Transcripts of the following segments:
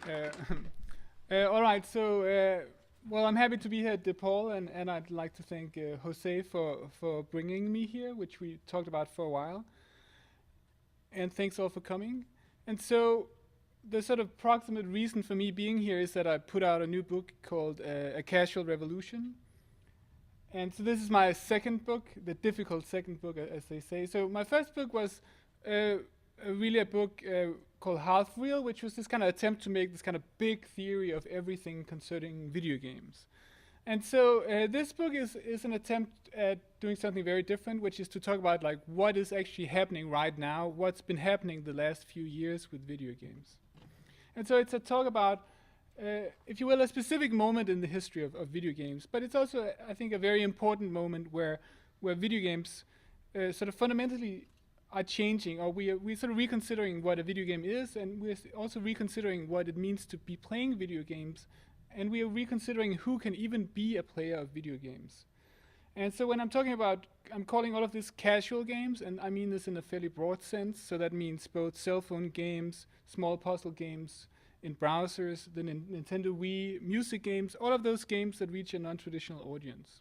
All right, so well, I'm happy to be here at DePaul, and I'd like to thank Jose for bringing me here, which we talked about for a while. And thanks all for coming. And so the sort of proximate reason for me being here is that I put out a new book called A Casual Revolution. And so this is my second book, the difficult second book, as they say. So my first book was really a book called Half Real, which was this kind of attempt to make this kind of big theory of everything concerning video games. And so this book is an attempt at doing something very different, which is to talk about like what is actually happening right now, what's been happening the last few years with video games. And so it's a talk about, if you will, a specific moment in the history of video games, but it's also, I think, a very important moment where video games sort of fundamentally are changing, or we're sort of reconsidering what a video game is, and we're also reconsidering what it means to be playing video games, and we are reconsidering who can even be a player of video games. And so when I'm talking about, I'm calling all of this casual games, and I mean this in a fairly broad sense, so that means both cell phone games, small puzzle games in browsers, the Nintendo Wii, music games, all of those games that reach a non-traditional audience.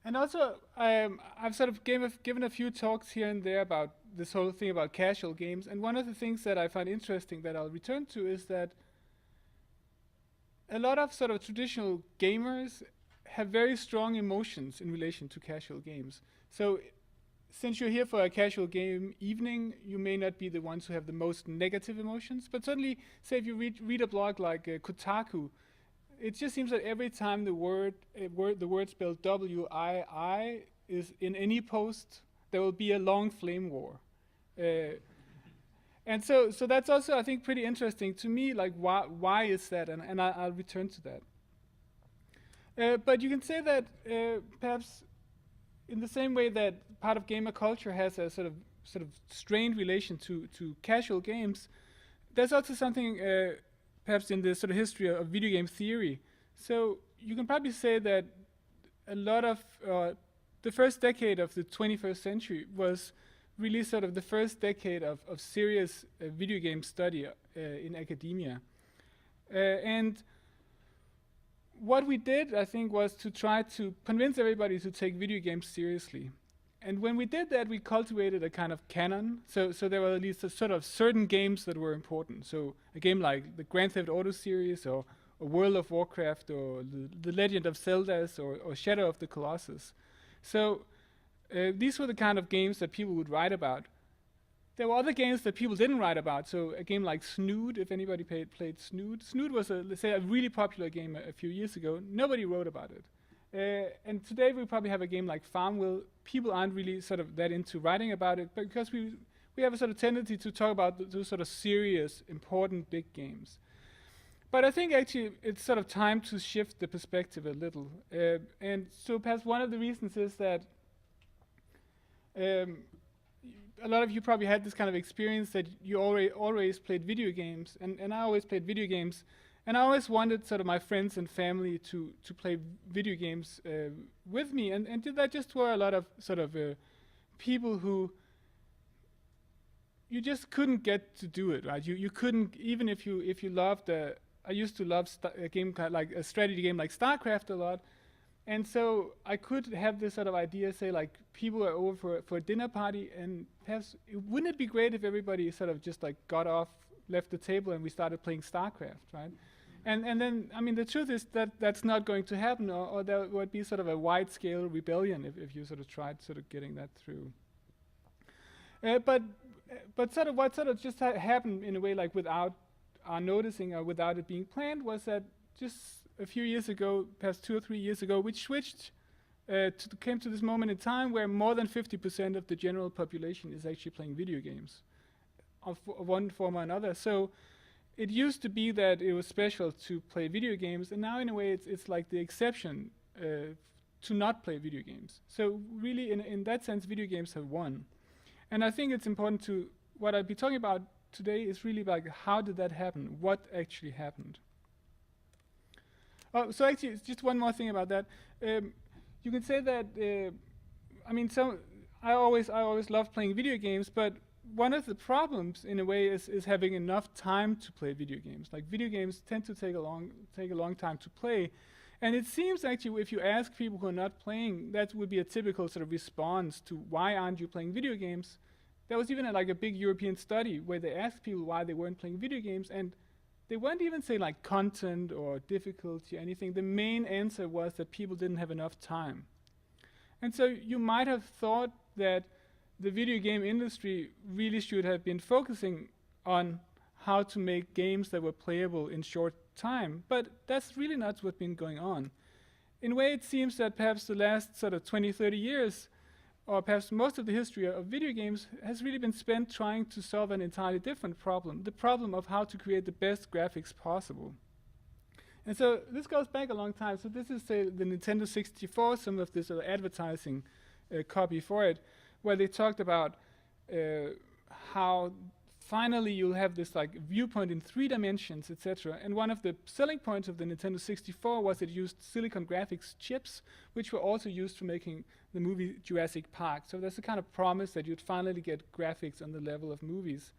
And also, I've sort of given a few talks here and there about this whole thing about casual games, and one of the things that I find interesting that I'll return to is that a lot of sort of traditional gamers have very strong emotions in relation to casual games. So since you're here for a casual game evening, you may not be the ones who have the most negative emotions, but certainly, say if you read a blog like Kotaku, it just seems that every time the word spelled W-I-I is in any post, there will be a long flame war. And so that's also, I think, pretty interesting to me, like why is that? And I'll return to that. But you can say that perhaps in the same way that part of gamer culture has a sort of strained relation to casual games, there's also something perhaps in the sort of history of video game theory. So you can probably say that a lot of the first decade of the 21st century was really sort of the first decade of serious video game study in academia. And what we did, I think, was to try to convince everybody to take video games seriously. And when we did that, we cultivated a kind of canon. So there were at least a sort of certain games that were important. So a game like the Grand Theft Auto series, or World of Warcraft, or the Legend of Zelda, or Shadow of the Colossus. So these were the kind of games that people would write about. There were other games that people didn't write about. So a game like Snood, if anybody played Snood. Snood was, let's say, a really popular game a few years ago. Nobody wrote about it. And today we probably have a game like Farmville. People aren't really sort of that into writing about it, but because we have a sort of tendency to talk about those sort of serious, important, big games. But I think actually it's sort of time to shift the perspective a little. And so perhaps one of the reasons is that a lot of you probably had this kind of experience that you always played video games, and I always played video games. And I always wanted sort of my friends and family to play video games with me, and did that just were a lot of sort of people who you just couldn't get to do it, right? You couldn't, even if you loved. I used to love a game like a strategy game like StarCraft a lot, and so I could have this sort of idea, say like people are over for a dinner party, and perhaps wouldn't it be great if everybody sort of just like got off, left the table, and we started playing StarCraft, right? And then, I mean, the truth is that that's not going to happen, or there would be sort of a wide-scale rebellion if you sort of tried sort of getting that through. But sort of what sort of just happened in a way, like without our noticing or without it being planned, was that just a few years ago, perhaps 2 or 3 years ago, we switched, came to this moment in time where more than 50% of the general population is actually playing video games of one form or another. So it used to be that it was special to play video games, and now in a way it's like the exception to not play video games. So really in that sense, video games have won. And I think it's important to, what I'll be talking about today is really like how did that happen? What actually happened? So actually, it's just one more thing about that. You can say that, I mean, I always loved playing video games, but one of the problems, in a way, is having enough time to play video games. Like video games tend to take a long time to play, and it seems actually, if you ask people who are not playing, that would be a typical sort of response to why aren't you playing video games. There was even like a big European study where they asked people why they weren't playing video games, and they weren't even saying like content or difficulty or anything. The main answer was that people didn't have enough time. And so you might have thought that the video game industry really should have been focusing on how to make games that were playable in short time, but that's really not what's been going on. In a way, it seems that perhaps the last sort of 20, 30 years, or perhaps most of the history of video games, has really been spent trying to solve an entirely different problem, the problem of how to create the best graphics possible. And so this goes back a long time. So this is the Nintendo 64, some of this advertising copy for it, where they talked about how finally you'll have this like viewpoint in 3 dimensions, etc. And one of the selling points of the Nintendo 64 was it used silicon graphics chips, which were also used for making the movie Jurassic Park. So there's a kind of promise that you'd finally get graphics on the level of movies.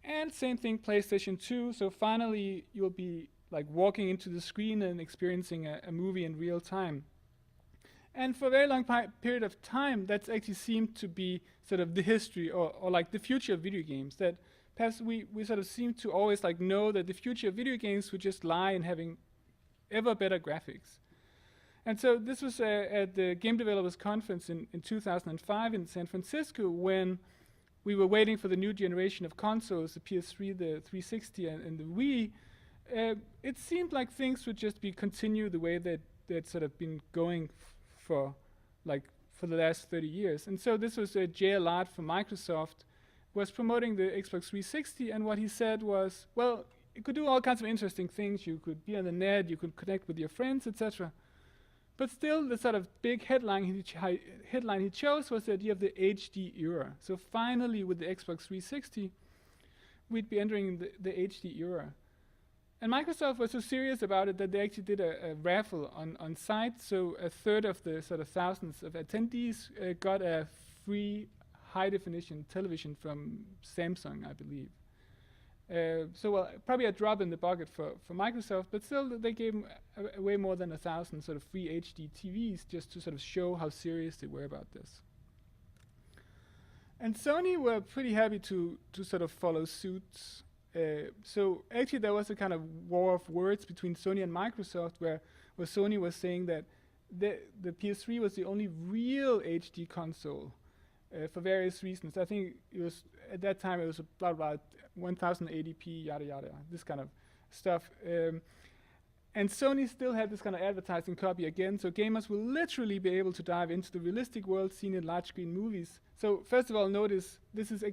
And same thing, PlayStation 2. So finally you'll be like walking into the screen and experiencing a movie in real time. And for a very long period of time, that's actually seemed to be sort of the history or like the future of video games. That perhaps we sort of seem to always like know that the future of video games would just lie in having ever better graphics. And so this was at the Game Developers Conference in 2005 in San Francisco, when we were waiting for the new generation of consoles, the PS3, the 360, and the Wii. It seemed like things would just be continue the way that they'd sort of been going for the last 30 years. And so this was Jay Allard from Microsoft was promoting the Xbox 360, and what he said was, well, you could do all kinds of interesting things. You could be on the net, you could connect with your friends, etc. But still, the sort of big headline he chose was the idea of the HD era. So finally, with the Xbox 360, we'd be entering the HD era. And Microsoft was so serious about it that they actually did a raffle on site. So a third of the sort of thousands of attendees got a free high-definition television from Samsung, I believe. So probably a drop in the bucket for Microsoft, but still they gave them way more than 1,000 sort of free HD TVs just to sort of show how serious they were about this. And Sony were pretty happy to sort of follow suit. So actually there was a kind of war of words between Sony and Microsoft where Sony was saying that the PS3 was the only real HD console for various reasons. I think it was, at that time it was about 1080p, yada yada, this kind of stuff. And Sony still had this kind of advertising copy again, so gamers will literally be able to dive into the realistic world seen in large screen movies. So first of all, notice this is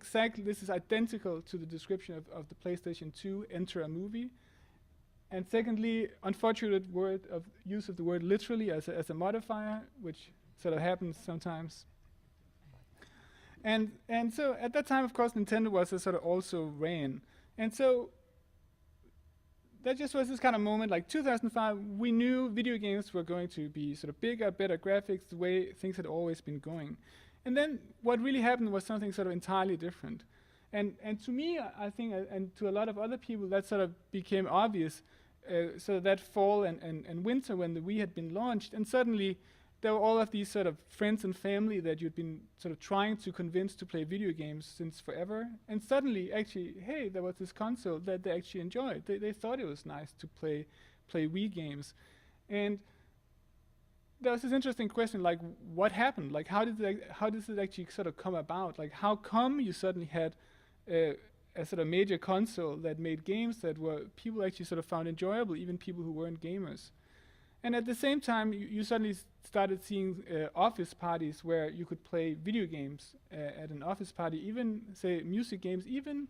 identical to the description of the PlayStation 2 enter a movie. And secondly, unfortunate use of the word literally as a modifier, which sort of happens sometimes. And so at that time, of course, Nintendo was a sort of also ran. And so that just was this kind of moment, like 2005, we knew video games were going to be sort of bigger, better graphics, the way things had always been going. And then what really happened was something sort of entirely different. And to me, I think, and to a lot of other people, that sort of became obvious. So that fall and winter when the Wii had been launched, and suddenly there were all of these sort of friends and family that you'd been sort of trying to convince to play video games since forever. And suddenly, actually, hey, there was this console that they actually enjoyed. They thought it was nice to play Wii games. And there was this interesting question, like, what happened? Like, how does it actually sort of come about? Like, how come you suddenly had a sort of major console that made games that were people actually sort of found enjoyable, even people who weren't gamers? And at the same time, you suddenly started seeing office parties where you could play video games at an office party, even, say, music games, even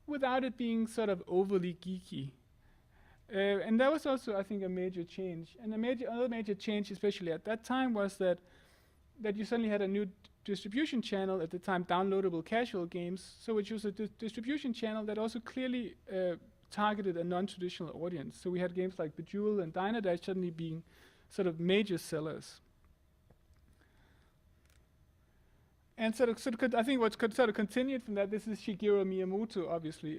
without it being sort of overly geeky. And that was also, I think, a major change. And another major change, especially at that time, was that you suddenly had a new distribution channel, at the time, downloadable casual games, so which was a distribution channel that also clearly targeted a non-traditional audience. So we had games like Bejeweled and Diner Dash suddenly being sort of major sellers. And I think what's sort of continued from that, this is Shigeru Miyamoto, obviously,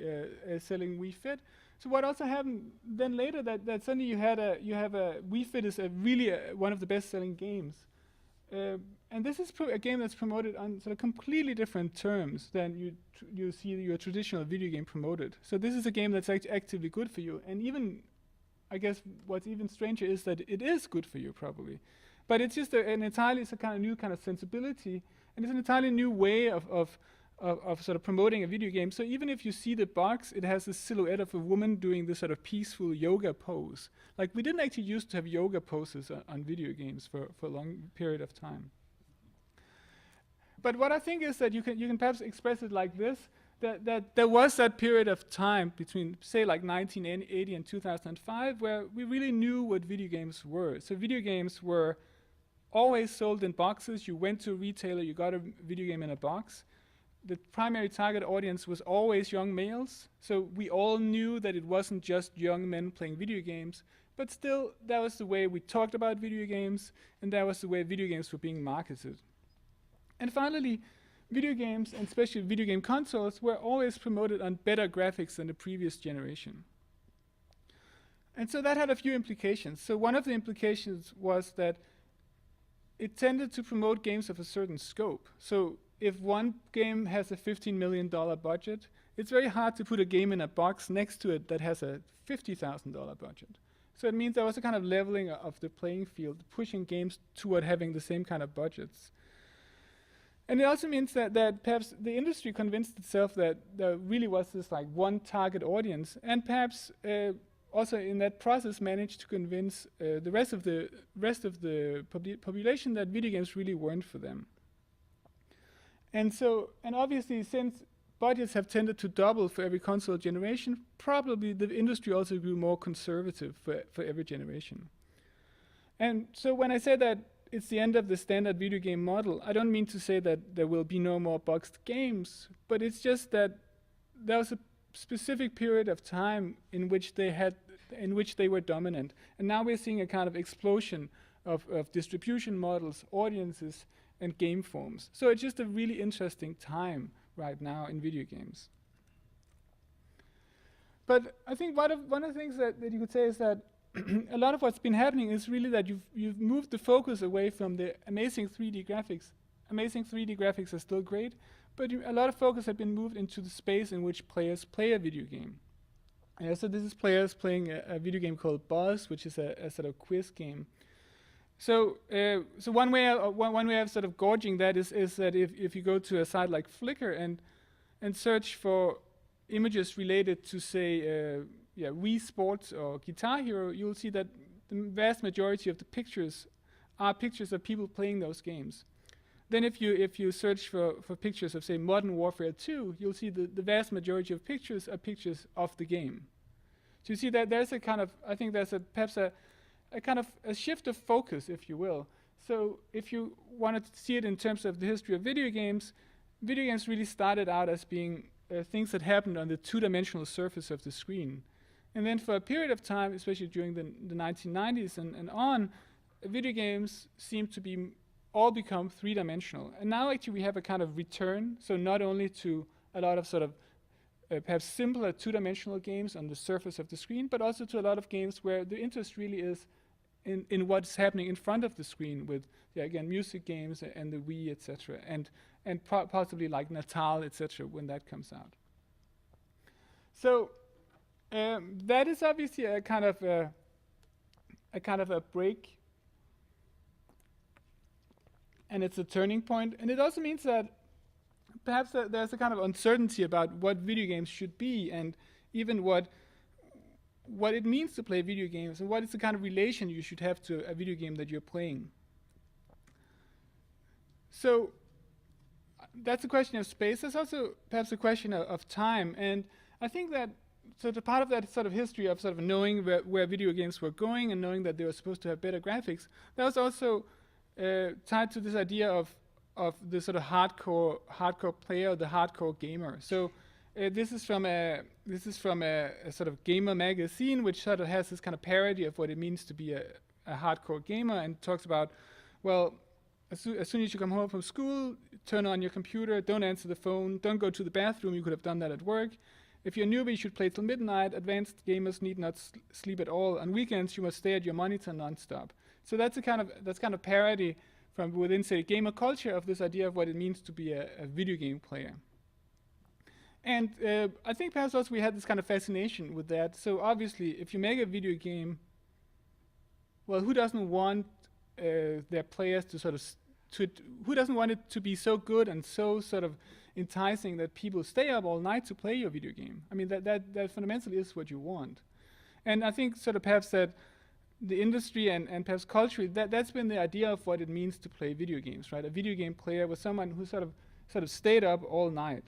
selling Wii Fit. So what also happened then later, that suddenly you have a Wii Fit is really one of the best-selling games. And this is a game that's promoted on sort of completely different terms than you see your traditional video game promoted. So this is a game that's actively good for you. And even, I guess, what's even stranger is that it is good for you, probably. But it's just an entirely kind of new kind of sensibility, and it's an entirely new way of sort of promoting a video game. So even if you see the box, it has this silhouette of a woman doing this sort of peaceful yoga pose. Like, we didn't actually used to have yoga poses on video games for a long period of time. But what I think is that you can perhaps express it like this, that there was that period of time between, say, like 1980 and 2005, where we really knew what video games were. So video games were always sold in boxes. You went to a retailer, you got a video game in a box. The primary target audience was always young males, so we all knew that it wasn't just young men playing video games, but still, that was the way we talked about video games, and that was the way video games were being marketed. And finally, video games, and especially video game consoles, were always promoted on better graphics than the previous generation. And so that had a few implications. So one of the implications was that it tended to promote games of a certain scope. So if one game has a $15 million budget, it's very hard to put a game in a box next to it that has a $50,000 budget. So it means there was a kind of leveling of the playing field, pushing games toward having the same kind of budgets. And it also means that perhaps the industry convinced itself that there really was this like one target audience, and perhaps also in that process managed to convince the rest of the population that video games really weren't for them. And obviously, since budgets have tended to double for every console generation, probably the industry also grew more conservative for every generation. And so when I say that it's the end of the standard video game model, I don't mean to say that there will be no more boxed games, but it's just that there was a specific period of time in which they were dominant. And now we're seeing a kind of explosion of distribution models, audiences, and game forms. So it's just a really interesting time right now in video games. But I think one of the things that you could say is that a lot of what's been happening is really that you've moved the focus away from the amazing 3D graphics. Amazing 3D graphics are still great, but a lot of focus had been moved into the space in which players play a video game. So this is players playing a video game called Buzz, which is a sort of quiz game. So one way of sort of gauging that is that if you go to a site like Flickr and search for images related to, say, Wii Sports or Guitar Hero, you'll see that the vast majority of the pictures are pictures of people playing those games. Then if you search for pictures of, say, Modern Warfare 2, you'll see the vast majority of pictures are pictures of the game. So you see that there's a kind of, I think there's perhaps a kind of a shift of focus, if you will. So if you wanted to see it in terms of the history of video games really started out as being things that happened on the two-dimensional surface of the screen. And then for a period of time, especially during the 1990s and on, video games seemed to all become three-dimensional. And now actually we have a kind of return, so not only to a lot of sort of perhaps simpler two-dimensional games on the surface of the screen, but also to a lot of games where the interest really is in what's happening in front of the screen with, again, music games and the Wii, etc., and possibly like Natal, etc., when that comes out. So that is obviously a kind of a break, and it's a turning point, and it also means that perhaps there's a kind of uncertainty about what video games should be, and even what it means to play video games, and what is the kind of relation you should have to a video game that you're playing. So that's a question of space. There's also perhaps a question of time, and I think that the part of that sort of history of sort of knowing where video games were going and knowing that they were supposed to have better graphics, that was also tied to this idea of the sort of hardcore player, the hardcore gamer. So this is from a sort of gamer magazine, which sort of has this kind of parody of what it means to be a hardcore gamer, and talks about, well, as soon as you come home from school, turn on your computer, don't answer the phone, don't go to the bathroom, you could have done that at work. If you're a newbie, you should play till midnight. Advanced gamers need not sleep at all. On weekends, you must stay at your monitor non-stop. So that's kind of parody from within, say, gamer culture of this idea of what it means to be a video game player. And I think perhaps also we had this kind of fascination with that. So obviously, if you make a video game, well, who doesn't want their players to sort of who doesn't want it to be so good and so sort of enticing that people stay up all night to play your video game? I mean, that fundamentally is what you want. And I think sort of perhaps that the industry and perhaps culturally, that's been the idea of what it means to play video games, right? A video game player was someone who sort of stayed up all night.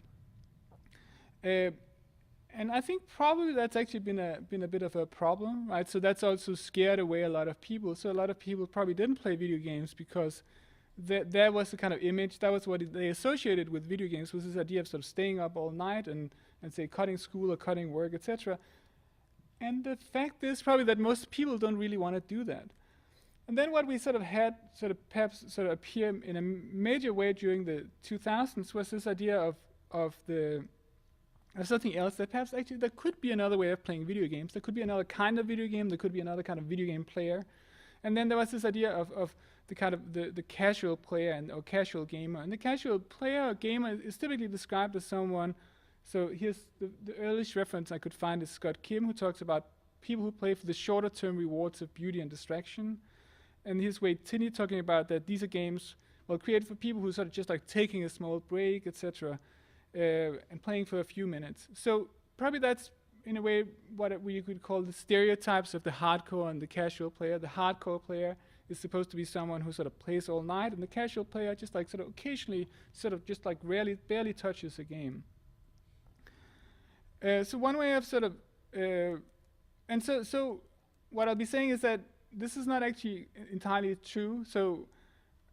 And I think probably that's actually been a bit of a problem, right? So that's also scared away a lot of people. So a lot of people probably didn't play video games because that was the kind of image, that was what they associated with video games, was this idea of sort of staying up all night and say cutting school or cutting work, etc. And the fact is probably that most people don't really want to do that. And then what we sort of had sort of perhaps sort of appear in a major way during the 2000s was this idea of something else, that perhaps actually there could be another way of playing video games. There could be another kind of video game. There could be another kind of video game player. And then there was this idea of the kind of the casual player or casual gamer. And the casual player or gamer is typically described as someone. So here's the earliest reference I could find is Scott Kim, who talks about people who play for the shorter term rewards of beauty and distraction. And here's Wade Tinney talking about that these are games, well, created for people who sort of just like taking a small break, etc. And playing for a few minutes. So probably that's, in a way, what you could call the stereotypes of the hardcore and the casual player. The hardcore player is supposed to be someone who sort of plays all night, and the casual player just like sort of occasionally sort of just like barely touches a game. So one way of sort of, and so what I'll be saying is that this is not actually entirely true. So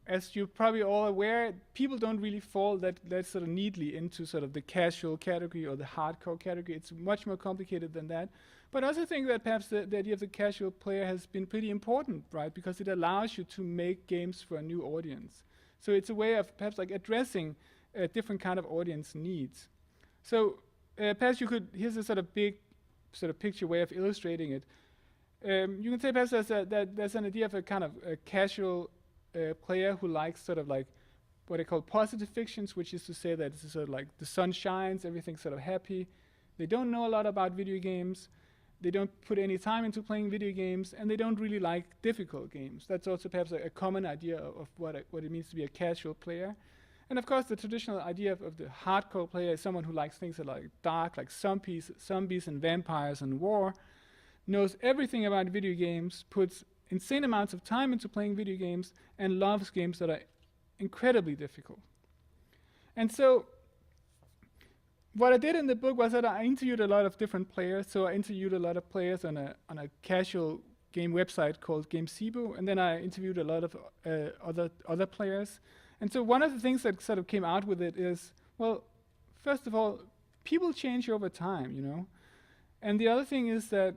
as you're probably all aware, people don't really fall that sort of neatly into sort of the casual category or the hardcore category. It's much more complicated than that. But I also think that perhaps the idea of the casual player has been pretty important, right? Because it allows you to make games for a new audience. So it's a way of perhaps like addressing a different kind of audience needs. So perhaps you could, here's a sort of big sort of picture way of illustrating it. You can say perhaps there's an idea of a kind of a casual player who likes sort of like what I call positive fictions, which is to say that it's sort of like the sun shines, everything's sort of happy. They don't know a lot about video games. They don't put any time into playing video games, and they don't really like difficult games. That's also perhaps a common idea of what it means to be a casual player. And of course, the traditional idea of the hardcore player is someone who likes things that are like dark, like zombies and vampires and war, knows everything about video games, puts insane amounts of time into playing video games, and loves games that are incredibly difficult. And so what I did in the book was that I interviewed a lot of different players. So I interviewed a lot of players on a casual game website called GameSebo, and then I interviewed a lot of other players. And so one of the things that sort of came out with it is, well, first of all, people change over time, you know. And the other thing is that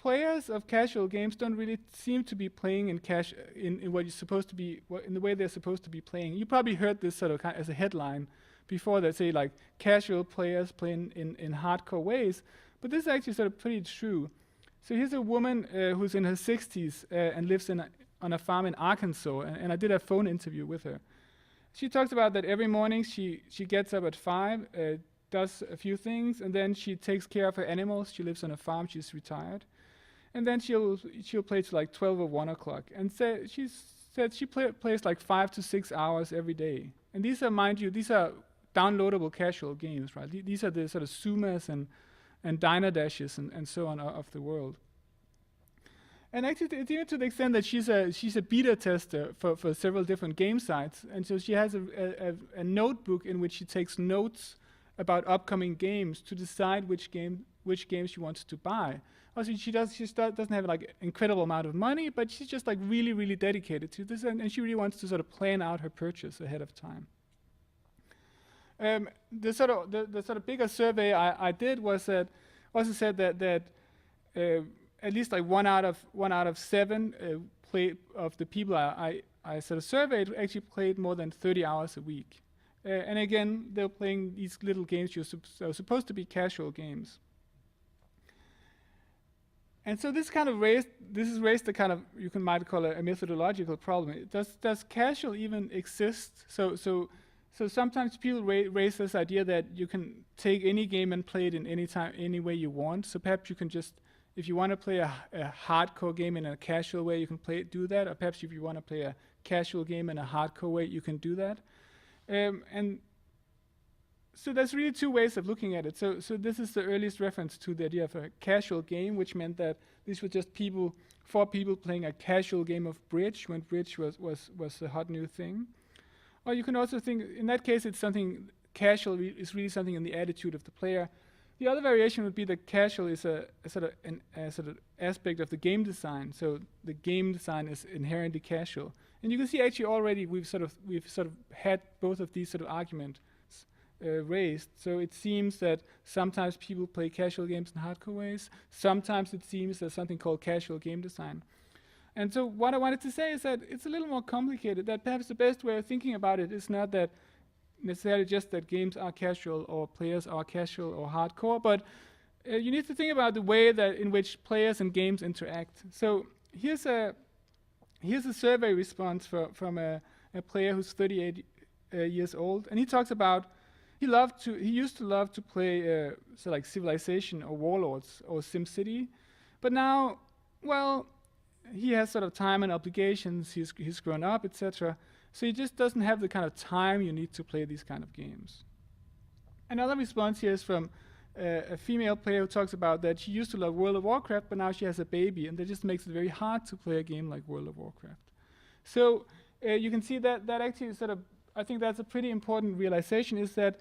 players of casual games don't really seem to be playing in what you're supposed to be, in the way they're supposed to be playing. You probably heard this sort of as a headline before that say like casual players playing in hardcore ways, but this is actually sort of pretty true. So here's a woman who's in her 60s and lives on a farm in Arkansas, and I did a phone interview with her. She talks about that every morning she gets up at 5, does a few things, and then she takes care of her animals. She lives on a farm, she's retired. And then she'll play to like 12 or 1 o'clock. And she said she plays like 5 to 6 hours every day. And these are, mind you, these are downloadable casual games, right? These are the sort of Sumas and Diner Dashes and so on of the world. And actually, even to the extent that she's a beta tester for several different game sites. And so she has a notebook in which she takes notes about upcoming games to decide which games she wants to buy. Also, she doesn't have like incredible amount of money, but she's just like really, really dedicated to this, and she really wants to sort of plan out her purchase ahead of time. The sort of bigger survey I did was that also said that at least like one out of 7 of the people I I sort of surveyed actually played more than 30 hours a week. And again, they're playing these little games are supposed to be casual games. And so this has raised the kind of, might call it a methodological problem. Does casual even exist? So sometimes people raise this idea that you can take any game and play it in any time, any way you want. So perhaps you can just, if you want to play a hardcore game in a casual way, you can do that. Or perhaps if you want to play a casual game in a hardcore way, you can do that. And so there's really two ways of looking at it. So this is the earliest reference to the idea of a casual game, which meant that these were just four people playing a casual game of bridge when bridge was a hot new thing. Or you can also think, in that case, it's something casual is really something in the attitude of the player. The other variation would be that casual is a sort of aspect of the game design. So the game design is inherently casual. And you can see actually already we've sort of had both of these sort of arguments raised. So it seems that sometimes people play casual games in hardcore ways. Sometimes it seems there's something called casual game design. And so what I wanted to say is that it's a little more complicated, that perhaps the best way of thinking about it is not that necessarily just that games are casual or players are casual or hardcore, but you need to think about the way that in which players and games interact. So here's a survey response from a player who's 38 years old, and he talks about he used to love to play so like Civilization or Warlords or SimCity, but now, well, he has sort of time and obligations. He's grown up, etc. So he just doesn't have the kind of time you need to play these kind of games. Another response here is from a female player who talks about that she used to love World of Warcraft, but now she has a baby, and that just makes it very hard to play a game like World of Warcraft. So you can see that actually sort of, I think that's a pretty important realization, is that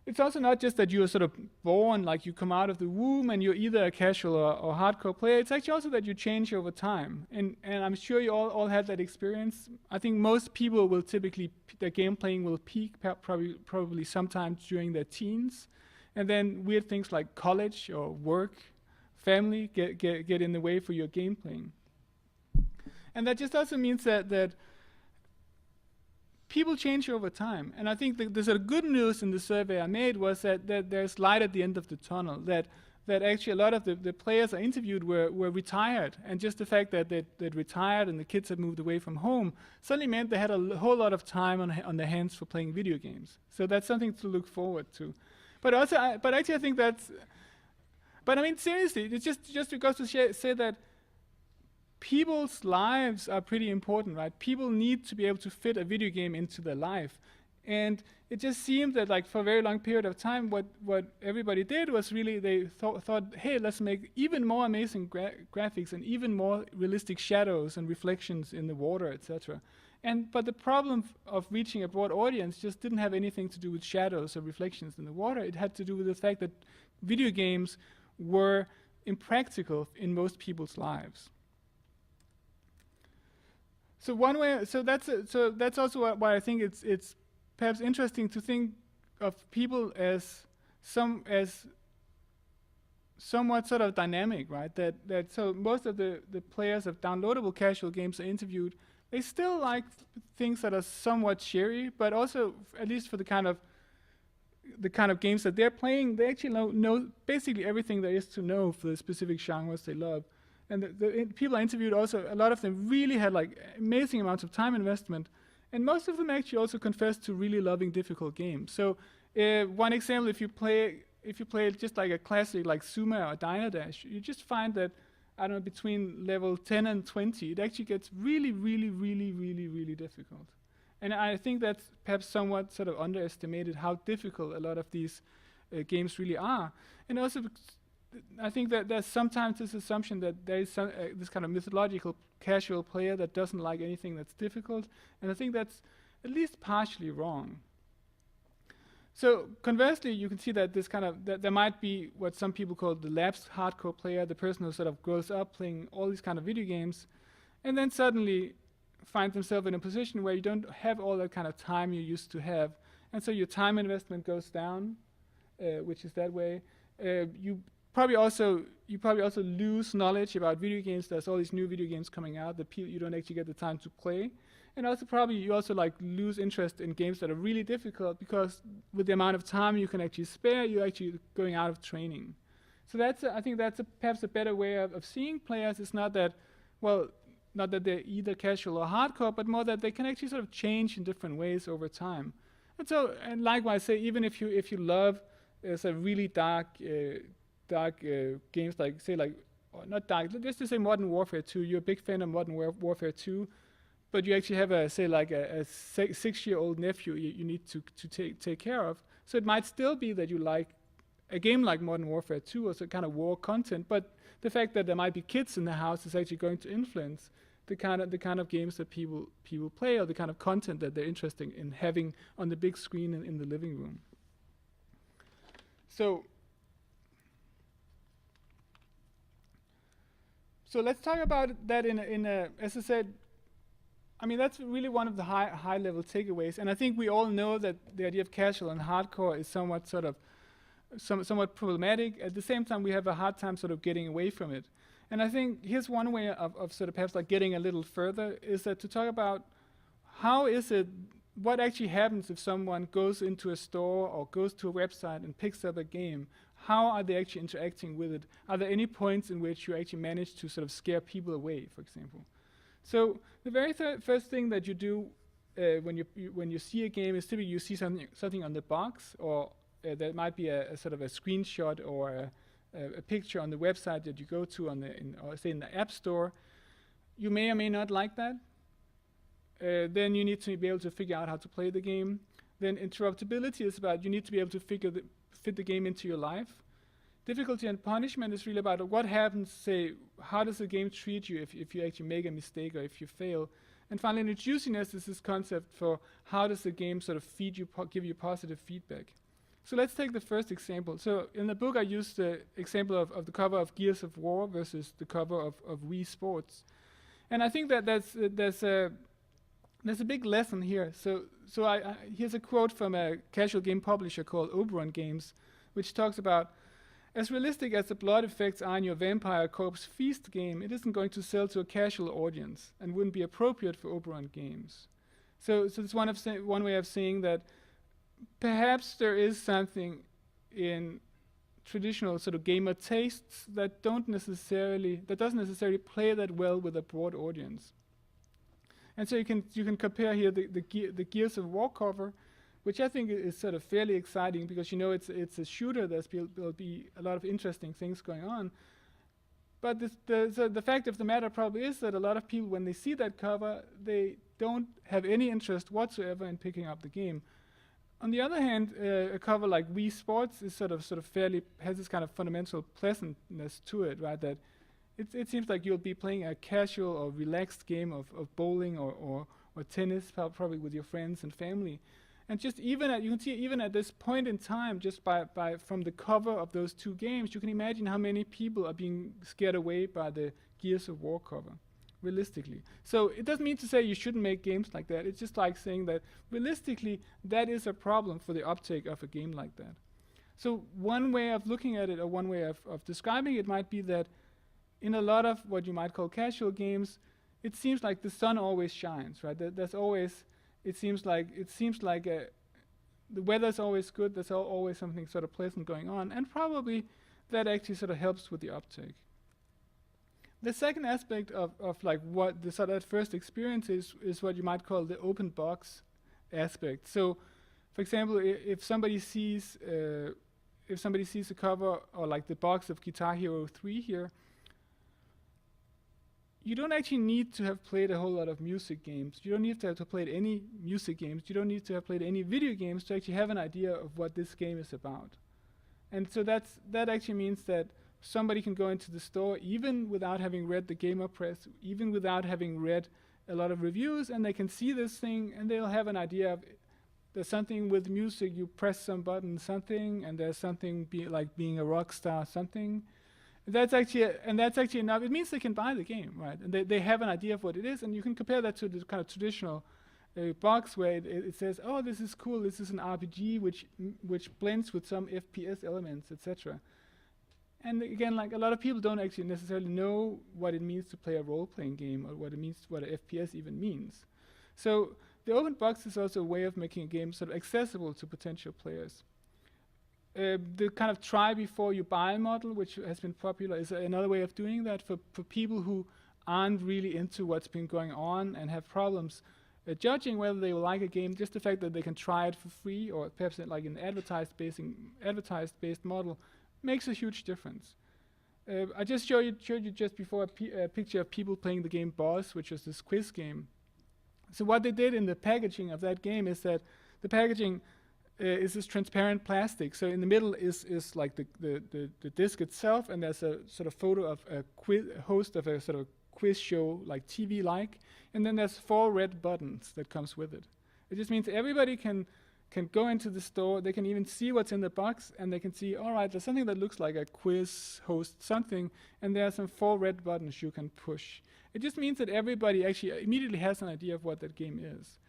it's also not just that you're sort of born, like you come out of the womb and you're either a casual or hardcore player. It's actually also that you change over time. And I'm sure you all had that experience. I think most people will typically, their game playing will peak probably sometime during their teens. And then weird things like college or work, family get in the way for your game playing. And that just also means that people change over time. And I think the sort of good news in the survey I made was that there's light at the end of the tunnel, that actually a lot of the players I interviewed were retired. And just the fact that they'd retired and the kids had moved away from home suddenly meant they had a whole lot of time on their hands for playing video games. So that's something to look forward to. But actually I think that's, but I mean seriously, it's just because to say that people's lives are pretty important, right? People need to be able to fit a video game into their life. And it just seemed that like for a very long period of time, what everybody did was really they thought, hey, let's make even more amazing graphics and even more realistic shadows and reflections in the water, etc. But the problem of reaching a broad audience just didn't have anything to do with shadows or reflections in the water. It had to do with the fact that video games were impractical in most people's lives. So one way, so that's also why I think it's perhaps interesting to think of people as somewhat sort of dynamic, right? That so most of the players of downloadable casual games are interviewed. They still like things that are somewhat cheery, but also at least for the kind of games that they're playing, they actually know basically everything there is to know for the specific genres they love. And the people I interviewed also, a lot of them really had like amazing amounts of time investment. And most of them actually also confessed to really loving difficult games. So one example, if you play just like a classic like Zuma or Diner Dash, you just find that, I don't know, between level 10 and 20, it actually gets really, really, really, really, really difficult. And I think that's perhaps somewhat sort of underestimated how difficult a lot of these games really are. And also, I think that there's sometimes this assumption that there is this kind of mythological casual player that doesn't like anything that's difficult, and I think that's at least partially wrong. So conversely, you can see that this kind of that there might be what some people call the lapsed hardcore player, the person who sort of grows up playing all these kind of video games, and then suddenly finds themselves in a position where you don't have all that kind of time you used to have, and so your time investment goes down, which is that way. You probably also lose knowledge about video games. There's all these new video games coming out that you don't actually get the time to play. And also probably you also like lose interest in games that are really difficult, because with the amount of time you can actually spare, you're actually going out of training. So I think that's perhaps a better way of seeing players. It's not that, well, not that they're either casual or hardcore, but more that they can actually sort of change in different ways over time. And so, and likewise, say even if you love some really dark games, like say like, or not dark, just to say Modern Warfare 2. You're a big fan of Modern Warfare 2, but you actually have a 6-year-old nephew you need to take care of. So it might still be that you like a game like Modern Warfare 2 or some kind of war content, but the fact that there might be kids in the house is actually going to influence the kind of games that people play, or the kind of content that they're interested in having on the big screen in the living room. So let's talk about that in a, as I said, I mean, that's really one of the high level takeaways. And I think we all know that the idea of casual and hardcore is somewhat problematic. At the same time, we have a hard time sort of getting away from it. And I think here's one way of sort of perhaps like getting a little further, is that to talk about what actually happens if someone goes into a store or goes to a website and picks up a game. How are they actually interacting with it? Are there any points in which you actually manage to sort of scare people away, for example? So the very first thing that you do when you see a game is typically you see something on the box, or there might be a sort of a screenshot or a picture on the website that you go to or say in the App Store. You may or may not like that. Then you need to be able to figure out how to play the game. Then interruptibility is about you need to be able to fit the game into your life. Difficulty and punishment is really about what happens, say, how does the game treat you if you actually make a mistake or if you fail. And finally, the juiciness is this concept for how does the game sort of give you positive feedback. So let's take the first example. So in the book, I used the example of the cover of Gears of War versus the cover of Wii Sports. And I think that there's a big lesson here. So here's a quote from a casual game publisher called Oberon Games, which talks about, as realistic as the blood effects are in your Vampire Corpse Feast game, it isn't going to sell to a casual audience and wouldn't be appropriate for Oberon Games. So it's one way of saying that perhaps there is something in traditional sort of gamer tastes that doesn't necessarily play that well with a broad audience. And so you can compare here the Gears of War cover, which I think is sort of fairly exciting, because it's a shooter. There'll be a lot of interesting things going on. But the fact of the matter probably is that a lot of people, when they see that cover, they don't have any interest whatsoever in picking up the game. On the other hand, a cover like Wii Sports is sort of fairly, has this kind of fundamental pleasantness to it, right? That it seems like you'll be playing a casual or relaxed game of bowling or tennis, probably with your friends and family. And just you can see even at this point in time, just from the cover of those two games, you can imagine how many people are being scared away by the Gears of War cover, realistically. So it doesn't mean to say you shouldn't make games like that. It's just like saying that realistically, that is a problem for the uptake of a game like that. So one way of looking at it, or one way of describing it, might be that in a lot of what you might call casual games, it seems like the sun always shines, right? There's always, it seems like the weather's always good. There's always something sort of pleasant going on, and probably that actually sort of helps with the uptake. The second aspect of like what the sort of first experience is what you might call the open box aspect. So, for example, if somebody sees the cover or like the box of Guitar Hero 3 here, you don't actually need to have played a whole lot of music games. You don't need to have played any music games. You don't need to have played any video games to actually have an idea of what this game is about. And so that actually means that somebody can go into the store even without having read the gamer press, even without having read a lot of reviews, and they can see this thing and they'll have an idea of there's something with music, you press some button, something, and there's something like being a rock star, something. That's actually enough. It means they can buy the game, right? And they have an idea of what it is, and you can compare that to the kind of traditional box where it says, oh, this is cool, this is an RPG which blends with some FPS elements, etc. And again, like a lot of people don't actually necessarily know what it means to play a role-playing game, or what an FPS even means. So the open box is also a way of making a game sort of accessible to potential players. The kind of try before you buy model, which has been popular, is another way of doing that for people who aren't really into what's been going on and have problems judging whether they will like a game. Just the fact that they can try it for free, or perhaps like an advertised-based model, makes a huge difference. I just showed you just before a picture of people playing the game Boss, which was this quiz game. So what they did in the packaging of that game is that the packaging is this transparent plastic. So in the middle is like the disc itself, and there's a sort of photo of a host of a sort of quiz show, like TV-like, and then there's 4 red buttons that comes with it. It just means everybody can go into the store, they can even see what's in the box, and they can see, all right, there's something that looks like a quiz host something, and there are some 4 red buttons you can push. It just means that everybody actually immediately has an idea of what that game is.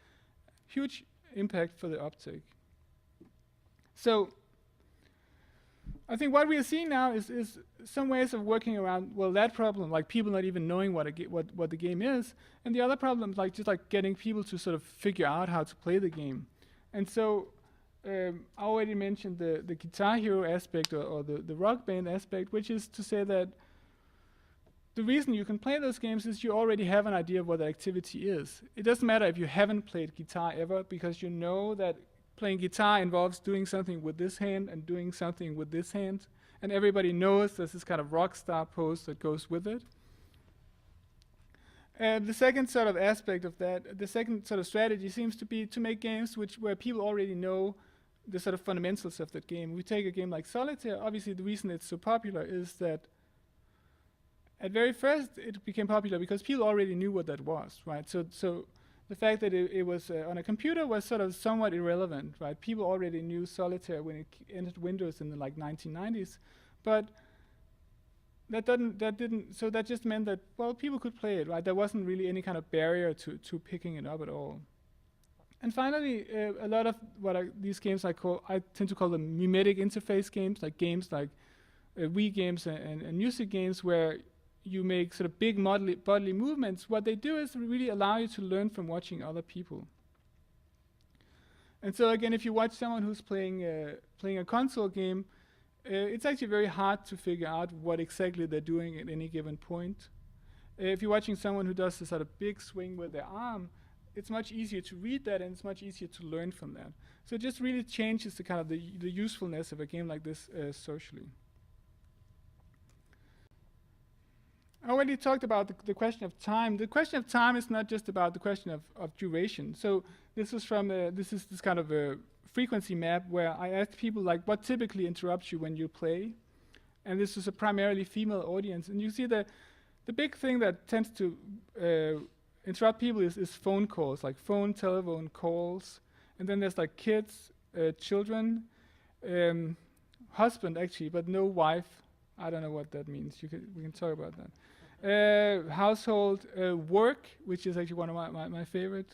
Huge impact for the uptake. So I think what we are seeing now is some ways of working around, well, that problem, like people not even knowing what the game is, and the other problem, like just like getting people to sort of figure out how to play the game. And so I already mentioned the Guitar Hero aspect or the Rock Band aspect, which is to say that the reason you can play those games is you already have an idea of what the activity is. It doesn't matter if you haven't played guitar ever, because you know that playing guitar involves doing something with this hand and doing something with this hand, and everybody knows there's this kind of rock star pose that goes with it. The second sort of aspect of that, the second sort of strategy seems to be to make games where people already know the sort of fundamentals of that game. We take a game like Solitaire. Obviously, the reason it's so popular is that at very first it became popular because people already knew what that was, right? So the fact that it was on a computer was sort of somewhat irrelevant, right? People already knew Solitaire when it entered Windows in the like 1990s, but so that just meant that, well, people could play it, right? There wasn't really any kind of barrier to picking it up at all. And finally, a lot of these games I tend to call them mimetic interface games like Wii games and music games, where you make sort of big bodily movements. What they do is really allow you to learn from watching other people. And so again, if you watch someone who's playing a console game, it's actually very hard to figure out what exactly they're doing at any given point. If you're watching someone who does a sort of big swing with their arm, it's much easier to read that, and it's much easier to learn from that. So it just really changes the kind of the usefulness of a game like this socially. I already talked about the question of time. The question of time is not just about the question of duration. So this is from this kind of a frequency map where I asked people like what typically interrupts you when you play, and this is a primarily female audience. And you see the big thing that tends to interrupt people is phone calls, like phone, telephone calls, and then there's like kids, children, husband actually, but no wife. I don't know what that means. We can talk about that. Household, work, which is actually one of my favorite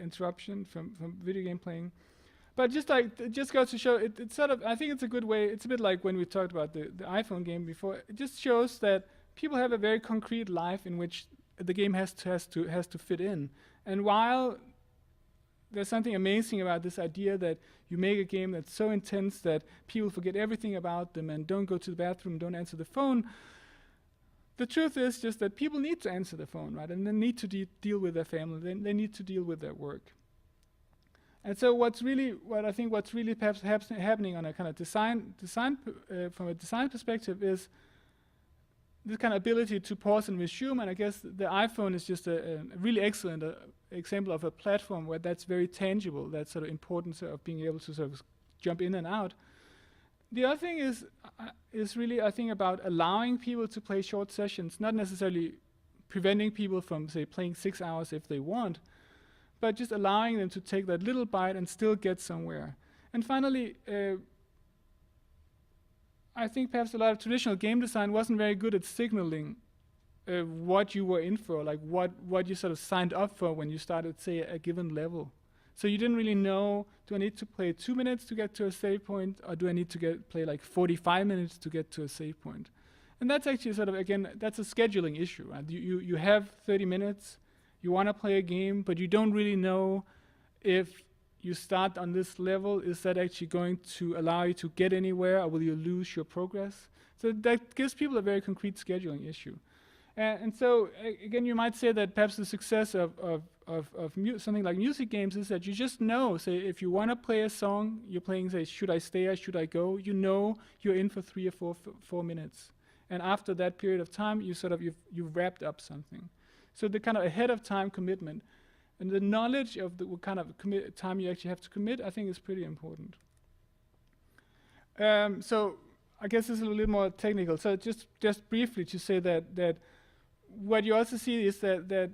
interruption from video game playing. But it just goes to show, it's sort of, I think it's a good way, it's a bit like when we talked about the iPhone game before. It just shows that people have a very concrete life in which the game has to fit in. And while there's something amazing about this idea that you make a game that's so intense that people forget everything about them and don't go to the bathroom, don't answer the phone, the truth is just that people need to answer the phone, right? And they need to deal with their family. They need to deal with their work. And so what's really perhaps happening on a kind of design from a design perspective is this kind of ability to pause and resume. And I guess the iPhone is just a really excellent example of a platform where that's very tangible, that sort of importance of being able to sort of jump in and out. The other thing is really, I think, about allowing people to play short sessions, not necessarily preventing people from, say, playing 6 hours if they want, but just allowing them to take that little bite and still get somewhere. And finally, I think perhaps a lot of traditional game design wasn't very good at signaling what you were in for, like what you sort of signed up for when you started, say, a given level. So you didn't really know, do I need to play 2 minutes to get to a save point, or do I need to play like 45 minutes to get to a save point? And that's actually sort of, again, that's a scheduling issue, right? You have 30 minutes, You want to play a game, but you don't really know if you start on this level, is that actually going to allow you to get anywhere, or will you lose your progress? So that gives people a very concrete scheduling issue. And so, again, you might say that perhaps the success of something like music games is that you just know, say, if you want to play a song, you're playing, say, should I stay or should I go? You know you're in for 3 or 4 minutes. And after that period of time, you've wrapped up something. So the kind of ahead of time commitment and the knowledge of the what kind of time you actually have to commit, I think is pretty important. So I guess this is a little more technical. So just briefly to say that what you also see is that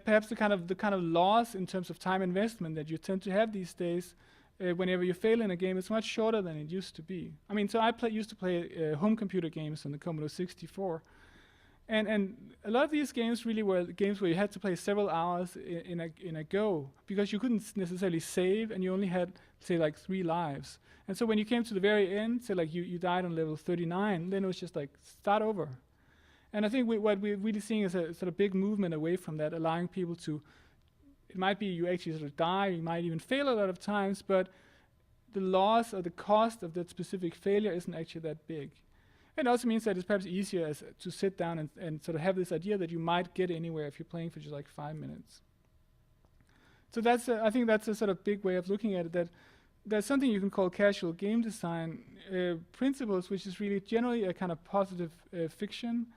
perhaps the kind of loss in terms of time investment that you tend to have these days, whenever you fail in a game, is much shorter than it used to be. I mean, so I used to play home computer games on the Commodore 64. And a lot of these games really were games where you had to play several hours in a go, because you couldn't necessarily save, and you only had, say, like 3 lives. And so when you came to the very end, say like you died on level 39, then it was just like start over. And I think what we're really seeing is a sort of big movement away from that, allowing people to, it might be you actually sort of die, you might even fail a lot of times, but the loss or the cost of that specific failure isn't actually that big. It also means that it's perhaps easier to sit down and sort of have this idea that you might get anywhere if you're playing for just like 5 minutes. So that's I think that's a sort of big way of looking at it, that there's something you can call casual game design principles, which is really generally a kind of positive fiction,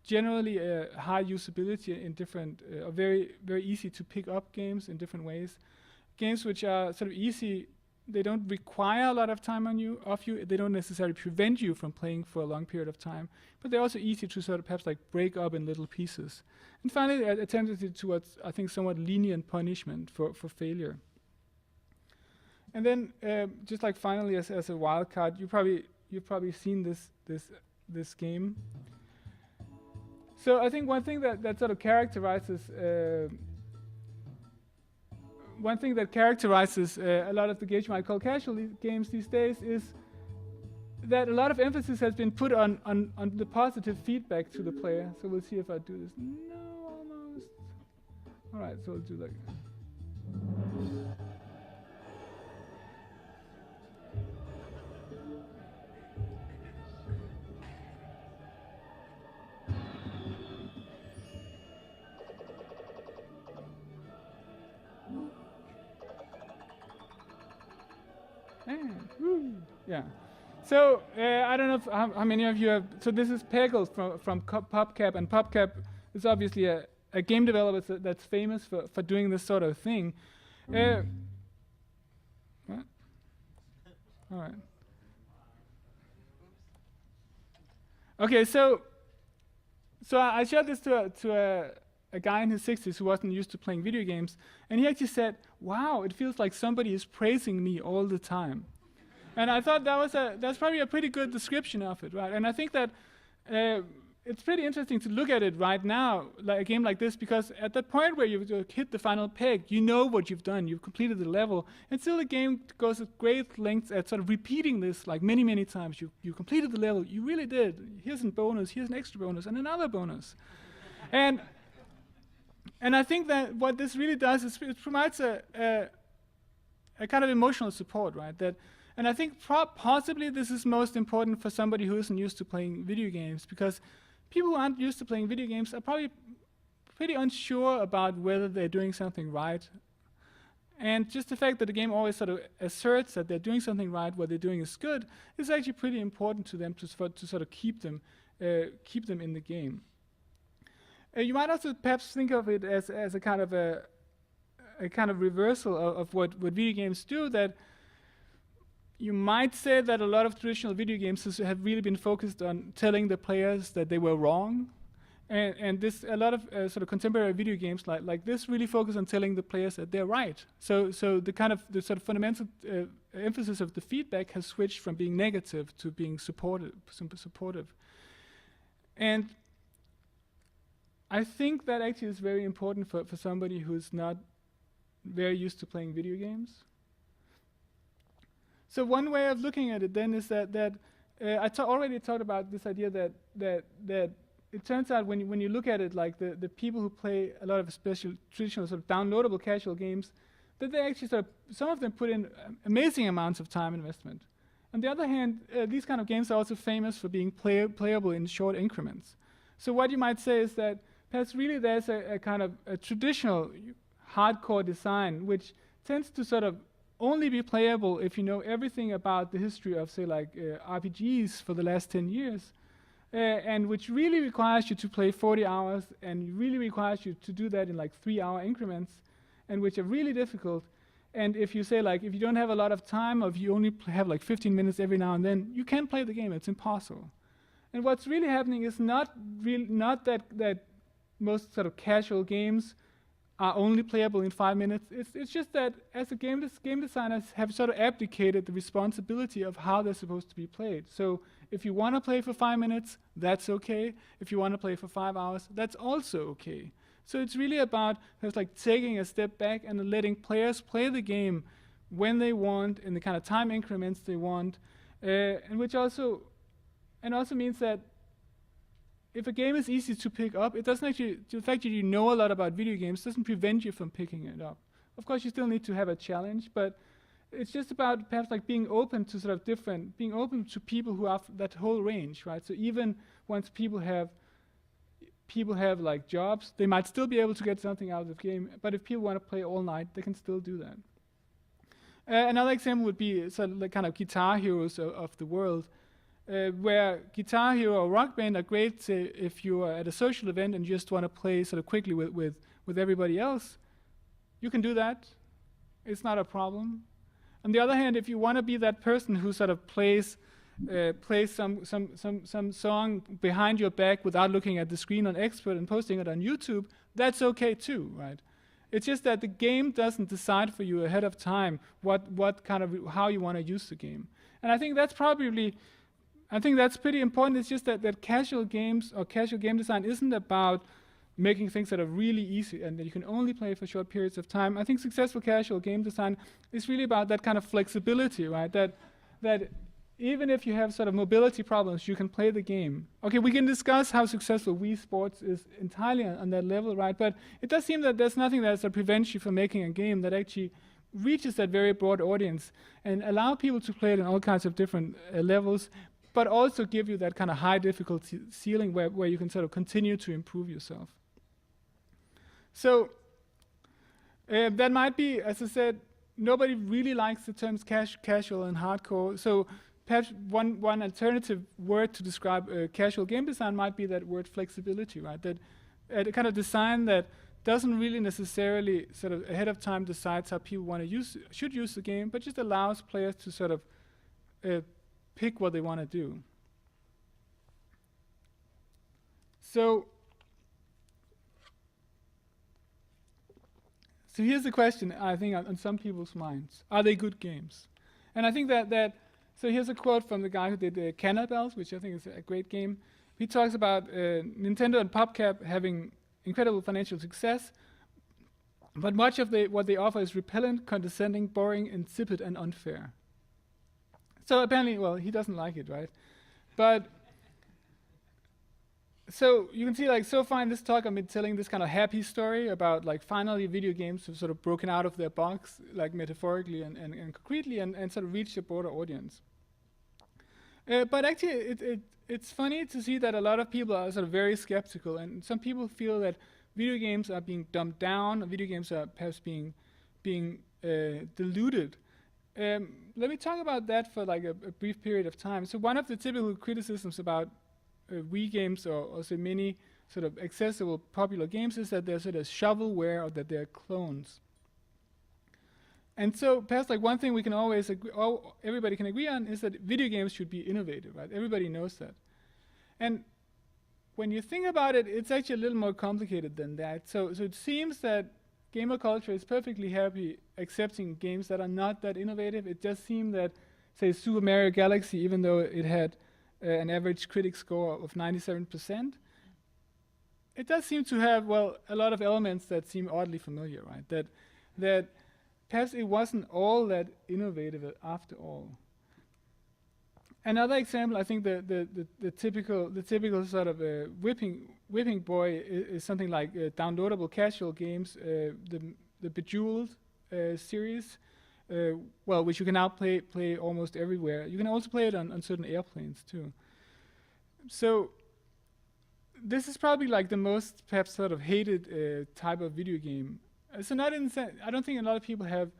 generally high usability in different, very, very easy to pick up games in different ways. Games which are sort of easy. They don't require a lot of time of you. They don't necessarily prevent you from playing for a long period of time, but they're also easy to sort of perhaps like break up in little pieces. And finally, a tendency towards, I think, somewhat lenient punishment for failure. And then, just like finally, as a wild card, you've probably seen this game. So I think one thing that sort of characterizes. One thing that characterizes a lot of the games you might call casual games these days is that a lot of emphasis has been put on the positive feedback to the player. So we'll see if I do this. No, almost. All right, so we'll do like. Yeah. So I don't know how many of you have. So this is Peggle from PopCap, and PopCap is obviously a game developer that's famous for doing this sort of thing. What? All right. Okay, so I showed this to a guy in his 60s who wasn't used to playing video games, and he actually said, "Wow, it feels like somebody is praising me all the time." And I thought that's probably a pretty good description of it, right? And I think that it's pretty interesting to look at it right now, like a game like this, because at that point where you've hit the final peg, you know what you've done, you've completed the level, and still the game goes at great lengths at sort of repeating this like many, many times. You completed the level, you really did. Here's a bonus, here's an extra bonus, and another bonus. And I think that what this really does is it provides a kind of emotional support, right? And I think possibly this is most important for somebody who isn't used to playing video games, because people who aren't used to playing video games are probably pretty unsure about whether they're doing something right. And just the fact that the game always sort of asserts that they're doing something right, what they're doing is good, is actually pretty important to them to sort of keep them in the game. You might also perhaps think of it as a kind of reversal of what video games do, that you might say that a lot of traditional video games have really been focused on telling the players that they were wrong, and a lot of sort of contemporary video games like this really focus on telling the players that they're right. So the sort of fundamental emphasis of the feedback has switched from being negative to being supportive. And I think that actually is very important for somebody who's not very used to playing video games. So one way of looking at it then is that I already talked about this idea that it turns out when you look at it, like the people who play a lot of traditional sort of downloadable casual games, that they actually some of them put in amazing amounts of time investment. On the other hand, these kind of games are also famous for being playable in short increments. So what you might say is that perhaps really there's a kind of a traditional hardcore design which tends to sort of only be playable if you know everything about the history of, say, like RPGs for the last 10 years, and which really requires you to play 40 hours and really requires you to do that in like 3-hour increments, and which are really difficult. And if you say, like, if you don't have a lot of time, or if you only have like 15 minutes every now and then, you can't play the game. It's impossible. And what's really happening is not that most sort of casual games are only playable in 5 minutes. It's just that as a game designers have sort of abdicated the responsibility of how they're supposed to be played. So if you want to play for 5 minutes, that's okay. If you want to play for 5 hours, that's also okay. So it's really about just like taking a step back and letting players play the game when they want, in the kind of time increments they want, and which also means that if a game is easy to pick up, it doesn't actually, the fact that you know a lot about video games doesn't prevent you from picking it up. Of course, you still need to have a challenge, but it's just about perhaps like being open to being open to people who have that whole range, right? So even once people have like jobs, they might still be able to get something out of the game, but if people want to play all night, they can still do that. Another example would be sort of the kind of guitar heroes of the world, where Guitar Hero or Rock Band are great, say, if you are at a social event and you just want to play sort of quickly with everybody else. You can do that. It's not a problem. On the other hand, if you want to be that person who sort of plays some song behind your back without looking at the screen on Expert and posting it on YouTube, that's okay too, right? It's just that the game doesn't decide for you ahead of time what kind of how you want to use the game. And I think that's pretty important. It's just that casual games or casual game design isn't about making things that are really easy and that you can only play for short periods of time. I think successful casual game design is really about that kind of flexibility, right? That even if you have sort of mobility problems, you can play the game. Okay, we can discuss how successful Wii Sports is entirely on that level, right? But it does seem that there's nothing that prevents you from making a game that actually reaches that very broad audience and allow people to play it in all kinds of different levels, but also give you that kind of high difficulty ceiling where you can sort of continue to improve yourself. So that might be, as I said, nobody really likes the terms casual and hardcore. So perhaps one alternative word to describe casual game design might be that word flexibility, right? That a kind of design that doesn't really necessarily sort of ahead of time decides how people should use the game, but just allows players to sort of pick what they want to do. So here's the question, I think, on some people's minds. Are they good games? And I think so here's a quote from the guy who did Cannibals, which I think is a great game. He talks about Nintendo and PopCap having incredible financial success, but much of what they offer is repellent, condescending, boring, insipid, and unfair. So apparently, well, he doesn't like it, right? But so you can see, like, so far in this talk, I've been telling this kind of happy story about, like, finally video games have sort of broken out of their box, like metaphorically and concretely, and sort of reached a broader audience. But actually, it's funny to see that a lot of people are sort of very skeptical, and some people feel that video games are being dumbed down, or video games are perhaps being diluted. Let me talk about that for like a brief period of time. So one of the typical criticisms about Wii games or say many sort of accessible popular games is that they're sort of shovelware or that they're clones. And so perhaps like one thing we can always everybody can agree on is that video games should be innovative, right? Everybody knows that. And when you think about it, it's actually a little more complicated than that. So it seems that gamer culture is perfectly happy accepting games that are not that innovative. It just seemed that, say, Super Mario Galaxy, even though it had an average critic score of 97%, it does seem to have, well, a lot of elements that seem oddly familiar, right? That perhaps it wasn't all that innovative after all. Another example, I think the typical sort of whipping boy is something like downloadable casual games, the Bejeweled series, which you can now play almost everywhere. You can also play it on certain airplanes too. So this is probably like the most perhaps sort of hated type of video game. So not in I don't think a lot of people have.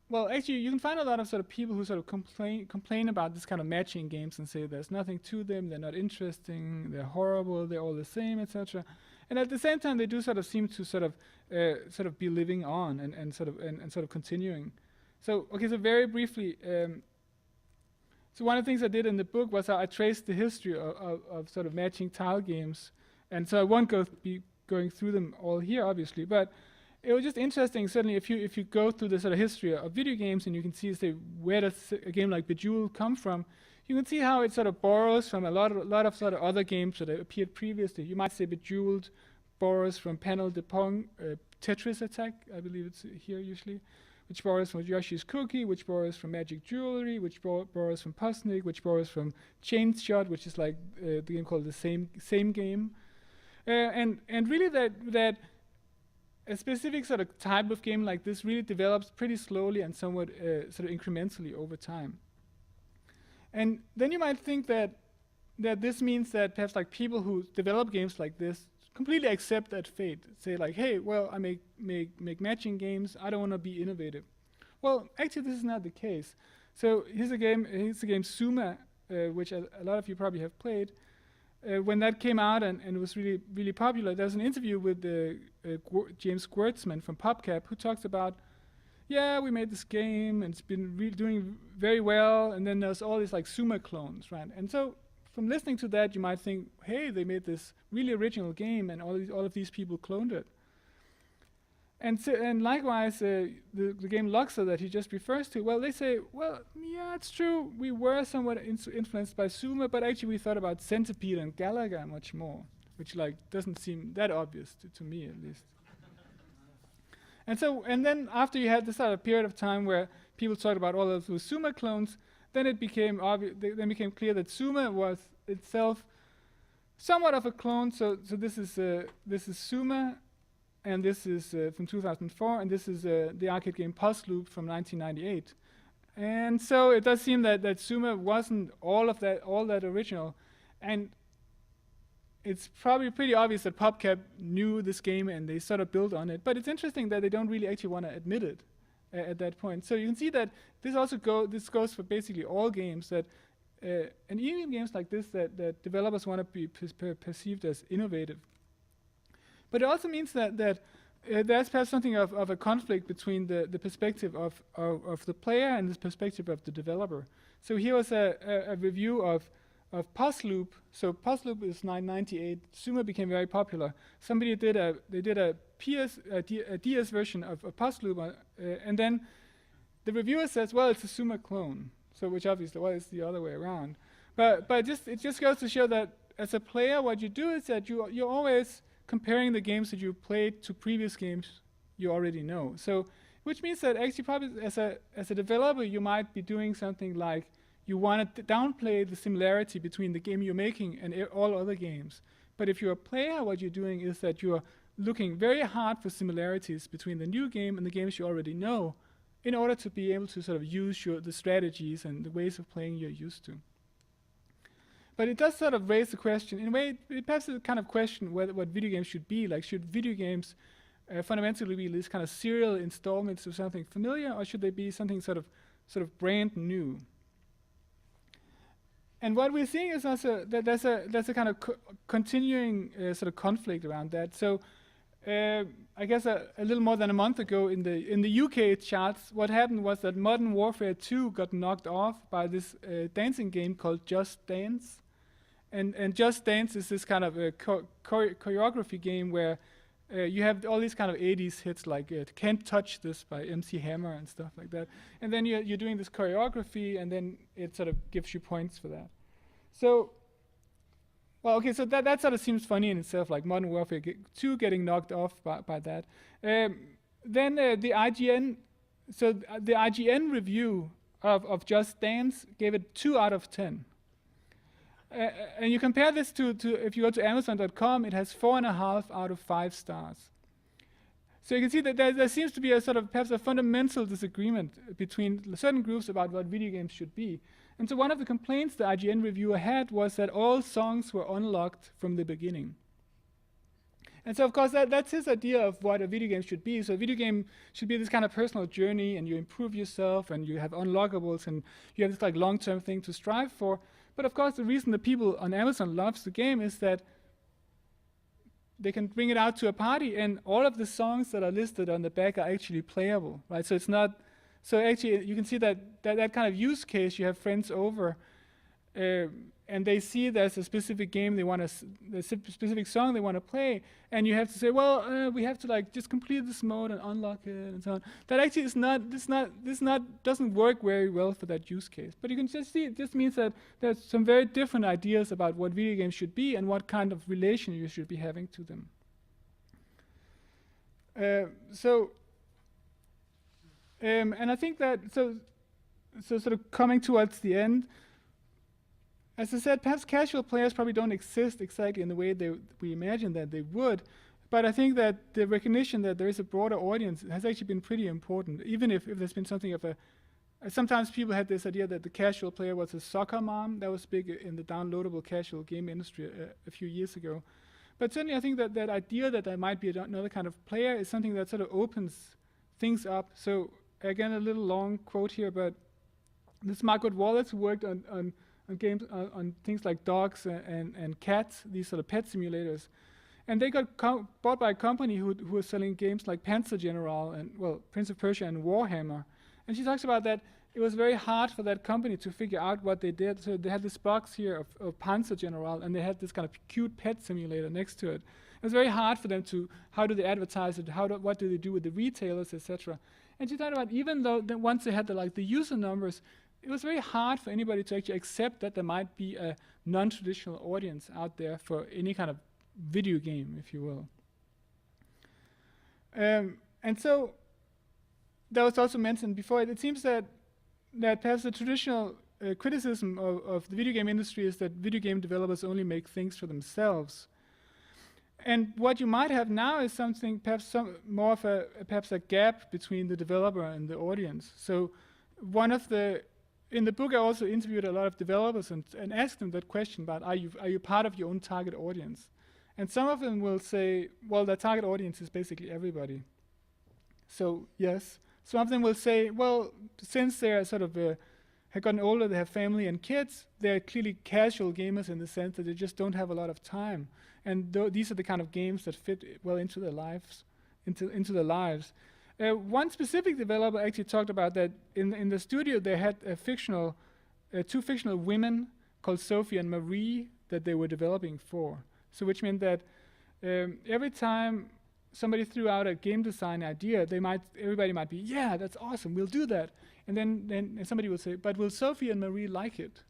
Well, actually, you can find a lot of sort of people who sort of complain about this kind of matching games and say there's nothing to them, they're not interesting, they're horrible, they're all the same, etc. And at the same time, they do sort of seem to sort of be living on and sort of continuing. So okay, so very briefly, so one of the things I did in the book was I traced the history of sort of matching tile games, and so I won't be going through them all here, obviously, but it was just interesting. Certainly, if you go through the sort of history of video games, and you can see, say, where does a game like Bejeweled come from, you can see how it sort of borrows from a lot of sort of other games that appeared previously. You might say Bejeweled borrows from Panel de Pong, Tetris Attack, I believe it's here usually, which borrows from Yoshi's Cookie, which borrows from Magic Jewelry, which borrows from Pusnik, which borrows from Chain Shot, which is like the game called the same game, and really that a specific sort of type of game like this really develops pretty slowly and somewhat sort of incrementally over time. And then you might think that this means that perhaps like people who develop games like this completely accept that fate. Say like, hey, well, I make matching games. I don't want to be innovative. Well, actually, this is not the case. So here's a game Suma, which a lot of you probably have played. When that came out and was really, really popular, there's an interview with James Schwartzman from PopCap who talks about, yeah, we made this game and it's been doing very well, and then there's all these like Suma clones, right? And so from listening to that, you might think, hey, they made this really original game and all of these people cloned it. And likewise, the game Luxor that he just refers to, well, they say, well, yeah, it's true. We were somewhat influenced by Suma, but actually we thought about Centipede and Galaga much more, which like doesn't seem that obvious to me at least. And then after you had this sort of period of time where people talked about all of those Suma clones, then it became then became clear that Suma was itself somewhat of a clone. So this is Suma. And this is from 2004, and this is the arcade game Puzzloop from 1998. And so it does seem that Suma wasn't all that original, and it's probably pretty obvious that PopCap knew this game and they sort of built on it. But it's interesting that they don't really actually want to admit it at that point. So you can see that this goes for basically all games that, and even games like this that developers want to be perceived as innovative. But it also means that there's perhaps something of a conflict between the perspective of the player and the perspective of the developer. So here was a review of Puzzloop. So Puzzloop is 1998. Suma became very popular. Somebody did a DS version of Puzzloop, and then the reviewer says, well, it's a Suma clone. So which obviously, well, it's the other way around. But it just goes to show that as a player, what you do is that you're always comparing the games that you played to previous games you already know. So, which means that actually probably as a developer, you might be doing something like you want to downplay the similarity between the game you're making and all other games. But if you're a player, what you're doing is that you're looking very hard for similarities between the new game and the games you already know in order to be able to sort of use the strategies and the ways of playing you're used to. But it does sort of raise the question, in a way, it perhaps is a kind of question what video games should be. Like, should video games fundamentally be this kind of serial installments of something familiar, or should they be something sort of brand new? And what we're seeing is also that there's a kind of continuing sort of conflict around that. So I guess a little more than a month ago in the UK charts, what happened was that Modern Warfare 2 got knocked off by this dancing game called Just Dance. And Just Dance is this kind of a choreography game where you have all these kind of 80s hits like Can't Touch This by MC Hammer and stuff like that. And then you're doing this choreography, and then it sort of gives you points for that. So, well, okay, so that sort of seems funny in itself, like Modern Warfare 2 getting knocked off by that. Then the IGN, so the IGN review of Just Dance gave it 2 out of 10. And you compare this to if you go to Amazon.com, it has 4.5 out of 5 stars. So you can see that there seems to be a sort of perhaps a fundamental disagreement between certain groups about what video games should be. And so one of the complaints the IGN reviewer had was that all songs were unlocked from the beginning. And so of course that's his idea of what a video game should be. So a video game should be this kind of personal journey, and you improve yourself, and you have unlockables, and you have this like long-term thing to strive for. But of course the reason the people on Amazon loves the game is that they can bring it out to a party, and all of the songs that are listed on the back are actually playable, right? So it's not. So actually, you can see that kind of use case. You have friends over, and they see there's a specific game they want to, a specific song they want to play, and you have to say, well, we have to like just complete this mode and unlock it and so on. That actually is not. This doesn't work very well for that use case. But you can just see it just means that there's some very different ideas about what video games should be and what kind of relation you should be having to them. And I think that so sort of coming towards the end. As I said, perhaps casual players probably don't exist exactly in the way we imagine that they would, but I think that the recognition that there is a broader audience has actually been pretty important, even if there's been something of a... sometimes people had this idea that the casual player was a soccer mom. That was big in the downloadable casual game industry a few years ago. But certainly I think that idea that there might be another kind of player is something that sort of opens things up. So again, a little long quote here, but this Margaret Wallace, who worked on games on things like dogs and cats, these sort of pet simulators, and they got bought by a company who was selling games like Panzer General and Prince of Persia and Warhammer. And she talks about that it was very hard for that company to figure out what they did. So they had this box here of Panzer General, and they had this kind of cute pet simulator next to it. It was very hard for them to, how do they advertise it, what do they do with the retailers, etc. And she talked about even though once they had the user numbers, it was very hard for anybody to actually accept that there might be a non-traditional audience out there for any kind of video game, if you will. And so that was also mentioned before. It seems that perhaps the traditional criticism of the video game industry is that video game developers only make things for themselves. And what you might have now is something, perhaps more of perhaps a gap between the developer and the audience. So in the book I also interviewed a lot of developers and asked them that question about, are you part of your own target audience? And some of them will say, well, the target audience is basically everybody. So yes. Some of them will say, well, since they're sort of have gotten older, they have family and kids, they're clearly casual gamers in the sense that they just don't have a lot of time. And these are the kind of games that fit well into their lives. One specific developer actually talked about that in the studio they had two fictional women called Sophie and Marie that they were developing for. So which meant that every time somebody threw out a game design idea, everybody might be, yeah, that's awesome, we'll do that. And then somebody will say, but will Sophie and Marie like it?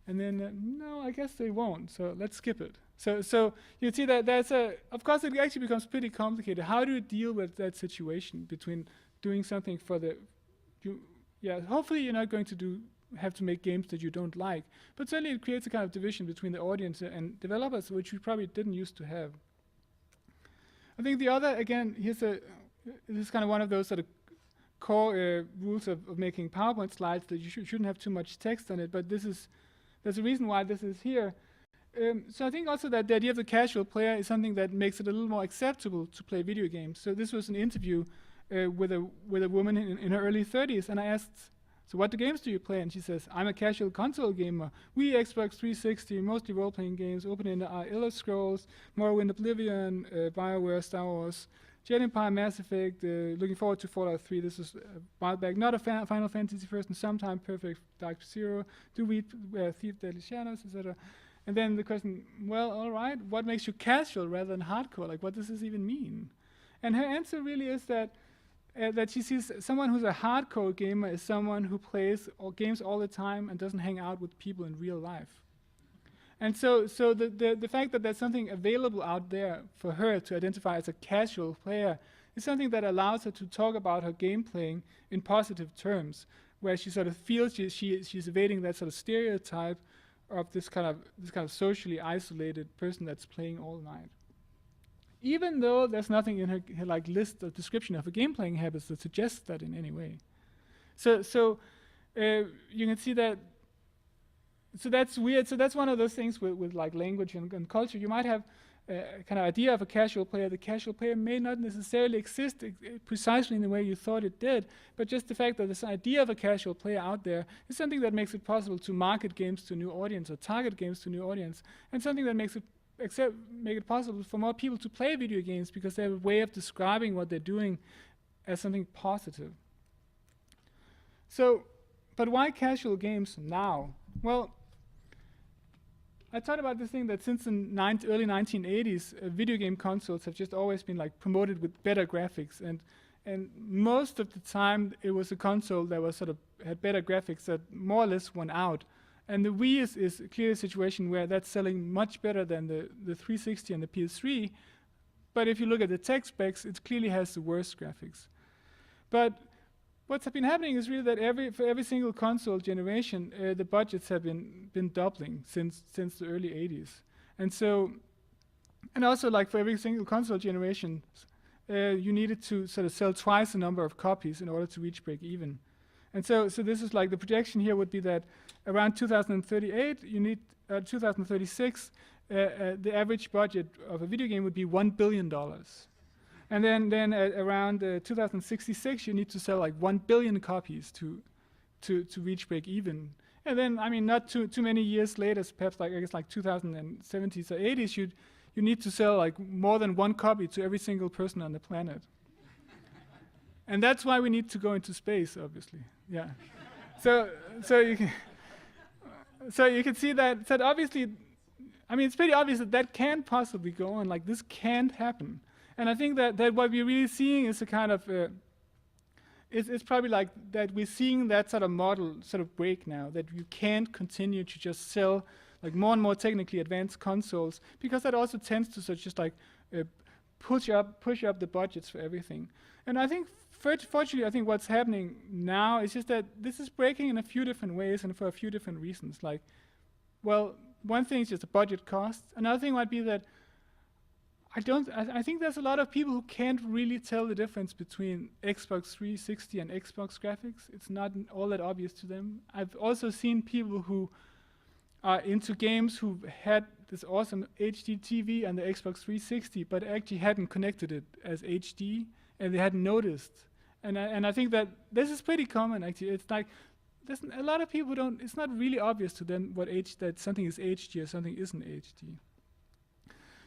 And then, no, I guess they won't, so let's skip it. So you see that of course it actually becomes pretty complicated. How do you deal with that situation between doing something for hopefully you're not going to have to make games that you don't like, but certainly it creates a kind of division between the audience and developers, which we probably didn't used to have. I think the other, again, this is kind of one of those sort of core rules of making PowerPoint slides, that you shouldn't have too much text on it, but there's a reason why this is here. So I think also that the idea of the casual player is something that makes it a little more acceptable to play video games. So this was an interview with a woman in her early 30s, and I asked, so what games do you play? And she says, I'm a casual console gamer. We Xbox 360, mostly role-playing games, open-ended Elder Scrolls, Morrowind, Oblivion, BioWare, Star Wars, Jet Empire, Mass Effect, looking forward to Fallout 3. This is a while back. Not a Final Fantasy first, and sometime Perfect Dark Zero. Do we Thief Deadly Shadows, etc. And then the question, well, all right, what makes you casual rather than hardcore? Like, what does this even mean? And her answer really is that she sees someone who's a hardcore gamer is someone who plays games all the time and doesn't hang out with people in real life. And so the fact that there's something available out there for her to identify as a casual player is something that allows her to talk about her game playing in positive terms, where she sort of feels she's evading that sort of stereotype of this kind of socially isolated person that's playing all night. Even though there's nothing in her like list of description of her game playing habits that suggests that in any way. So you can see that. So that's weird. So that's one of those things with like language and culture. You might have a kind of idea of a casual player. The casual player may not necessarily exist precisely in the way you thought it did, but just the fact that this idea of a casual player out there is something that makes it possible to market games to a new audience or target games to a new audience, and something that make it possible for more people to play video games because they have a way of describing what they're doing as something positive. So, but why casual games now? Well, I thought about this thing that since the early 1980s, video game consoles have just always been like promoted with better graphics, and most of the time it was a console that was sort of had better graphics that more or less won out. And the Wii is clearly a situation where that's selling much better than the 360 and the PS3. But if you look at the tech specs, it clearly has the worst graphics. But what's been happening is really that for every single console generation, the budgets have been doubling since the early 80s. And also like for every single console generation, you needed to sort of sell twice the number of copies in order to reach break even. And so this is like the projection here would be that around 2038, 2036, the average budget of a video game would be $1 billion. And then around 2066, you need to sell like 1 billion copies to reach break even. And then, I mean, not too many years later, perhaps like I guess like 2070s or 80s, you need to sell like more than one copy to every single person on the planet. And that's why we need to go into space, obviously. Yeah. So you can see that obviously, I mean, it's pretty obvious that can't possibly go on. Like this can't happen. And I think that what we're really seeing is a kind of, it's probably like that we're seeing that sort of model sort of break now, that you can't continue to just sell like more and more technically advanced consoles, because that also tends to sort of just like push up the budgets for everything. And I think, fortunately, I think what's happening now is just that this is breaking in a few different ways and for a few different reasons. Like, well, one thing is just the budget cost. Another thing might be that I think there's a lot of people who can't really tell the difference between Xbox 360 and Xbox graphics. It's not all that obvious to them. I've also seen people who are into games who had this awesome HD TV on the Xbox 360, but actually hadn't connected it as HD, and they hadn't noticed. And I think that this is pretty common, actually. It's like there's a lot of people who it's not really obvious to them that something is HD or something isn't HD.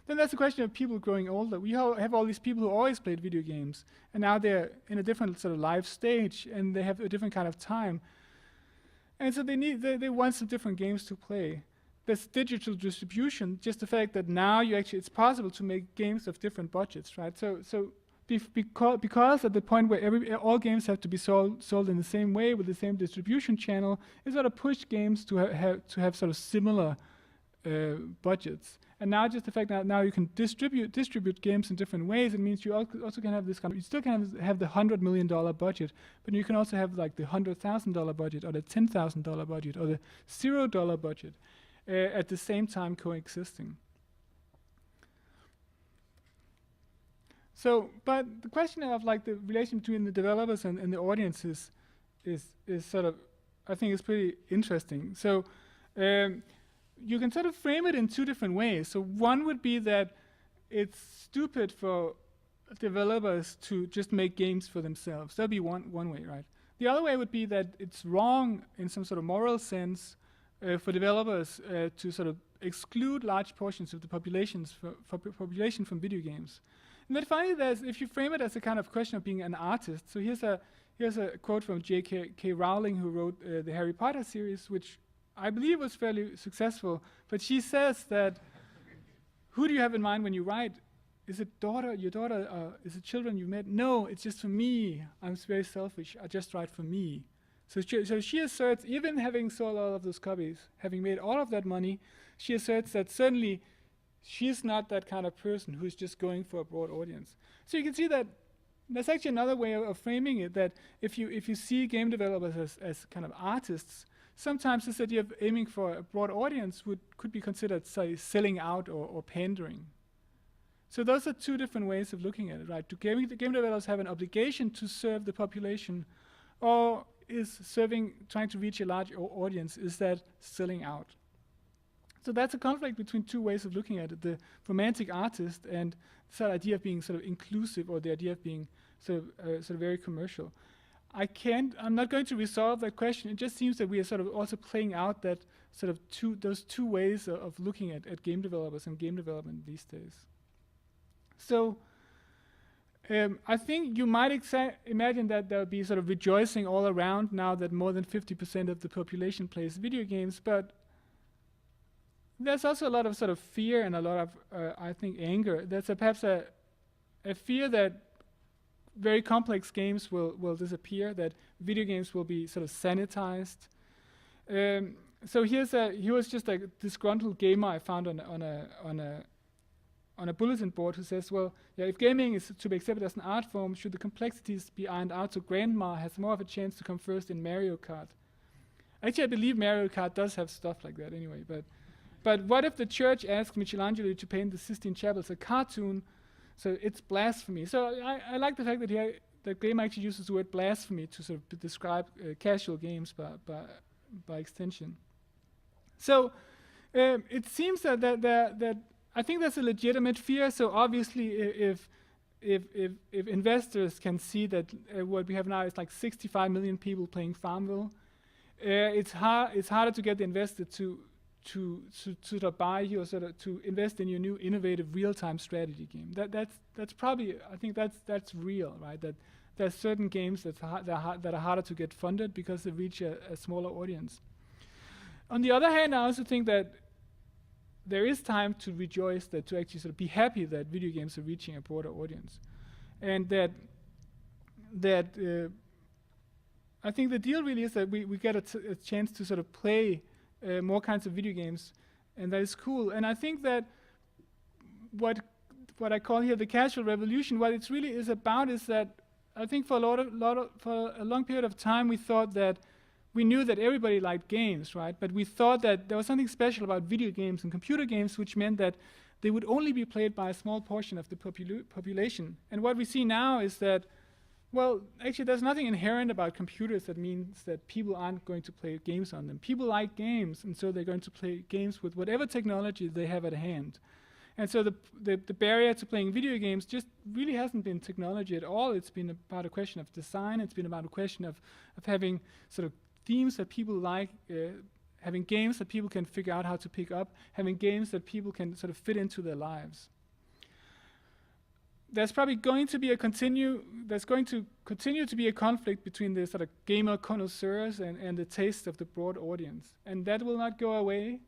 Then there's the question of people growing older. We have all these people who always played video games, and now they're in a different sort of life stage, and they have a different kind of time. And so they want some different games to play. There's digital distribution, just the fact that now it's possible to make games of different budgets, right? So because at the point where all games have to be sold in the same way with the same distribution channel, it sort of pushed games to have sort of similar budgets. And now just the fact that now you can distribute games in different ways, it means you also can have this kind of, you still can have the $100 million budget, but you can also have like the $100,000 budget or the $10,000 budget or the $0 budget at the same time coexisting. So, but the question of like the relation between the developers and the audiences is sort of, I think is pretty interesting. So, you can sort of frame it in two different ways. So one would be that it's stupid for developers to just make games for themselves. That'd be one way, right? The other way would be that it's wrong in some sort of moral sense for developers to sort of exclude large portions of the population from video games. And then finally, if you frame it as a kind of question of being an artist. So here's a quote from J.K. Rowling, who wrote the Harry Potter series, which I believe was fairly successful, but she says that, who do you have in mind when you write? Is it your daughter, is it children you met? No, it's just for me. I'm very selfish. I just write for me. So she asserts, even having sold all of those copies, having made all of that money, she asserts that certainly she's not that kind of person who's just going for a broad audience. So you can see that there's actually another way of framing it, that if you see game developers as kind of artists, sometimes this idea of aiming for a broad audience could be considered, say, selling out or pandering. So those are two different ways of looking at it, right? Do game developers have an obligation to serve the population, or is trying to reach a large audience, is that selling out? So that's a conflict between two ways of looking at it: the romantic artist and the idea of being sort of inclusive, or the idea of being sort of very commercial. I'm not going to resolve that question. It just seems that we are sort of also playing out that sort of those two ways of looking at game developers and game development these days. So I think you might imagine that there will be sort of rejoicing all around now that more than 50% of the population plays video games, but there's also a lot of sort of fear and a lot of, I think, anger. There's perhaps a fear that very complex games will disappear, that video games will be sort of sanitized. So here was just a disgruntled gamer I found on a bulletin board who says, well, yeah, if gaming is to be accepted as an art form, should the complexities be ironed out so grandma has more of a chance to come first in Mario Kart? Actually, I believe Mario Kart does have stuff like that anyway, but what if the church asked Michelangelo to paint the Sistine Chapel as a cartoon? So it's blasphemy. So I like the fact that the game actually uses the word blasphemy to sort of describe casual games by extension. So it seems that I think that's a legitimate fear. So obviously, if investors can see that what we have now is like 65 million people playing Farmville, it's harder to get the investor to sort of buy you, or sort of to invest in your new innovative real-time strategy game. That's probably, I think that's real, right? That there's certain games that are harder to get funded because they reach a smaller audience. On the other hand, I also think that there is time to rejoice, that to actually sort of be happy that video games are reaching a broader audience, and that I think the deal really is that we get a chance to sort of play more kinds of video games, and that is cool. And I think that what I call here the casual revolution, what it really is about is that I think for a long period of time we thought that we knew that everybody liked games, right? But we thought that there was something special about video games and computer games, which meant that they would only be played by a small portion of the population. And what we see now is that, well, actually there's nothing inherent about computers that means that people aren't going to play games on them. People like games, and so they're going to play games with whatever technology they have at hand. And so the barrier to playing video games just really hasn't been technology at all. It's been about a question of design. It's been about a question of having sort of themes that people like, having games that people can figure out how to pick up, having games that people can sort of fit into their lives. There's probably going to be there's going to continue to be a conflict between the sort of gamer connoisseurs and the taste of the broad audience, and that will not go away.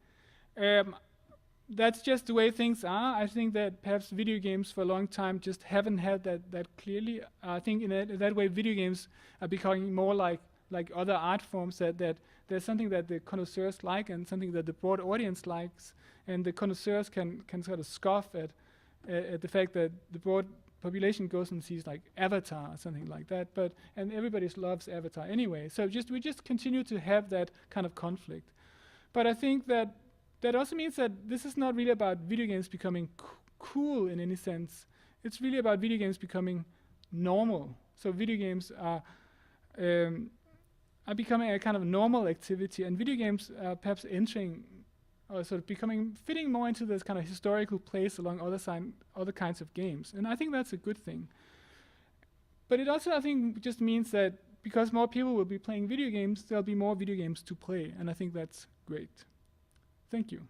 That's just the way things are. I think that perhaps video games for a long time just haven't had that clearly. I think in that way video games are becoming more like other art forms, that there's something that the connoisseurs like and something that the broad audience likes, and the connoisseurs can sort of scoff at the fact that the broad population goes and sees like Avatar or something like that, and everybody loves Avatar anyway. So we just continue to have that kind of conflict. But I think that also means that this is not really about video games becoming cool in any sense. It's really about video games becoming normal. So video games are becoming a kind of normal activity, and video games are perhaps entering or sort of fitting more into this kind of historical place along other kinds of games. And I think that's a good thing. But it also, I think, just means that because more people will be playing video games, there'll be more video games to play, and I think that's great. Thank you.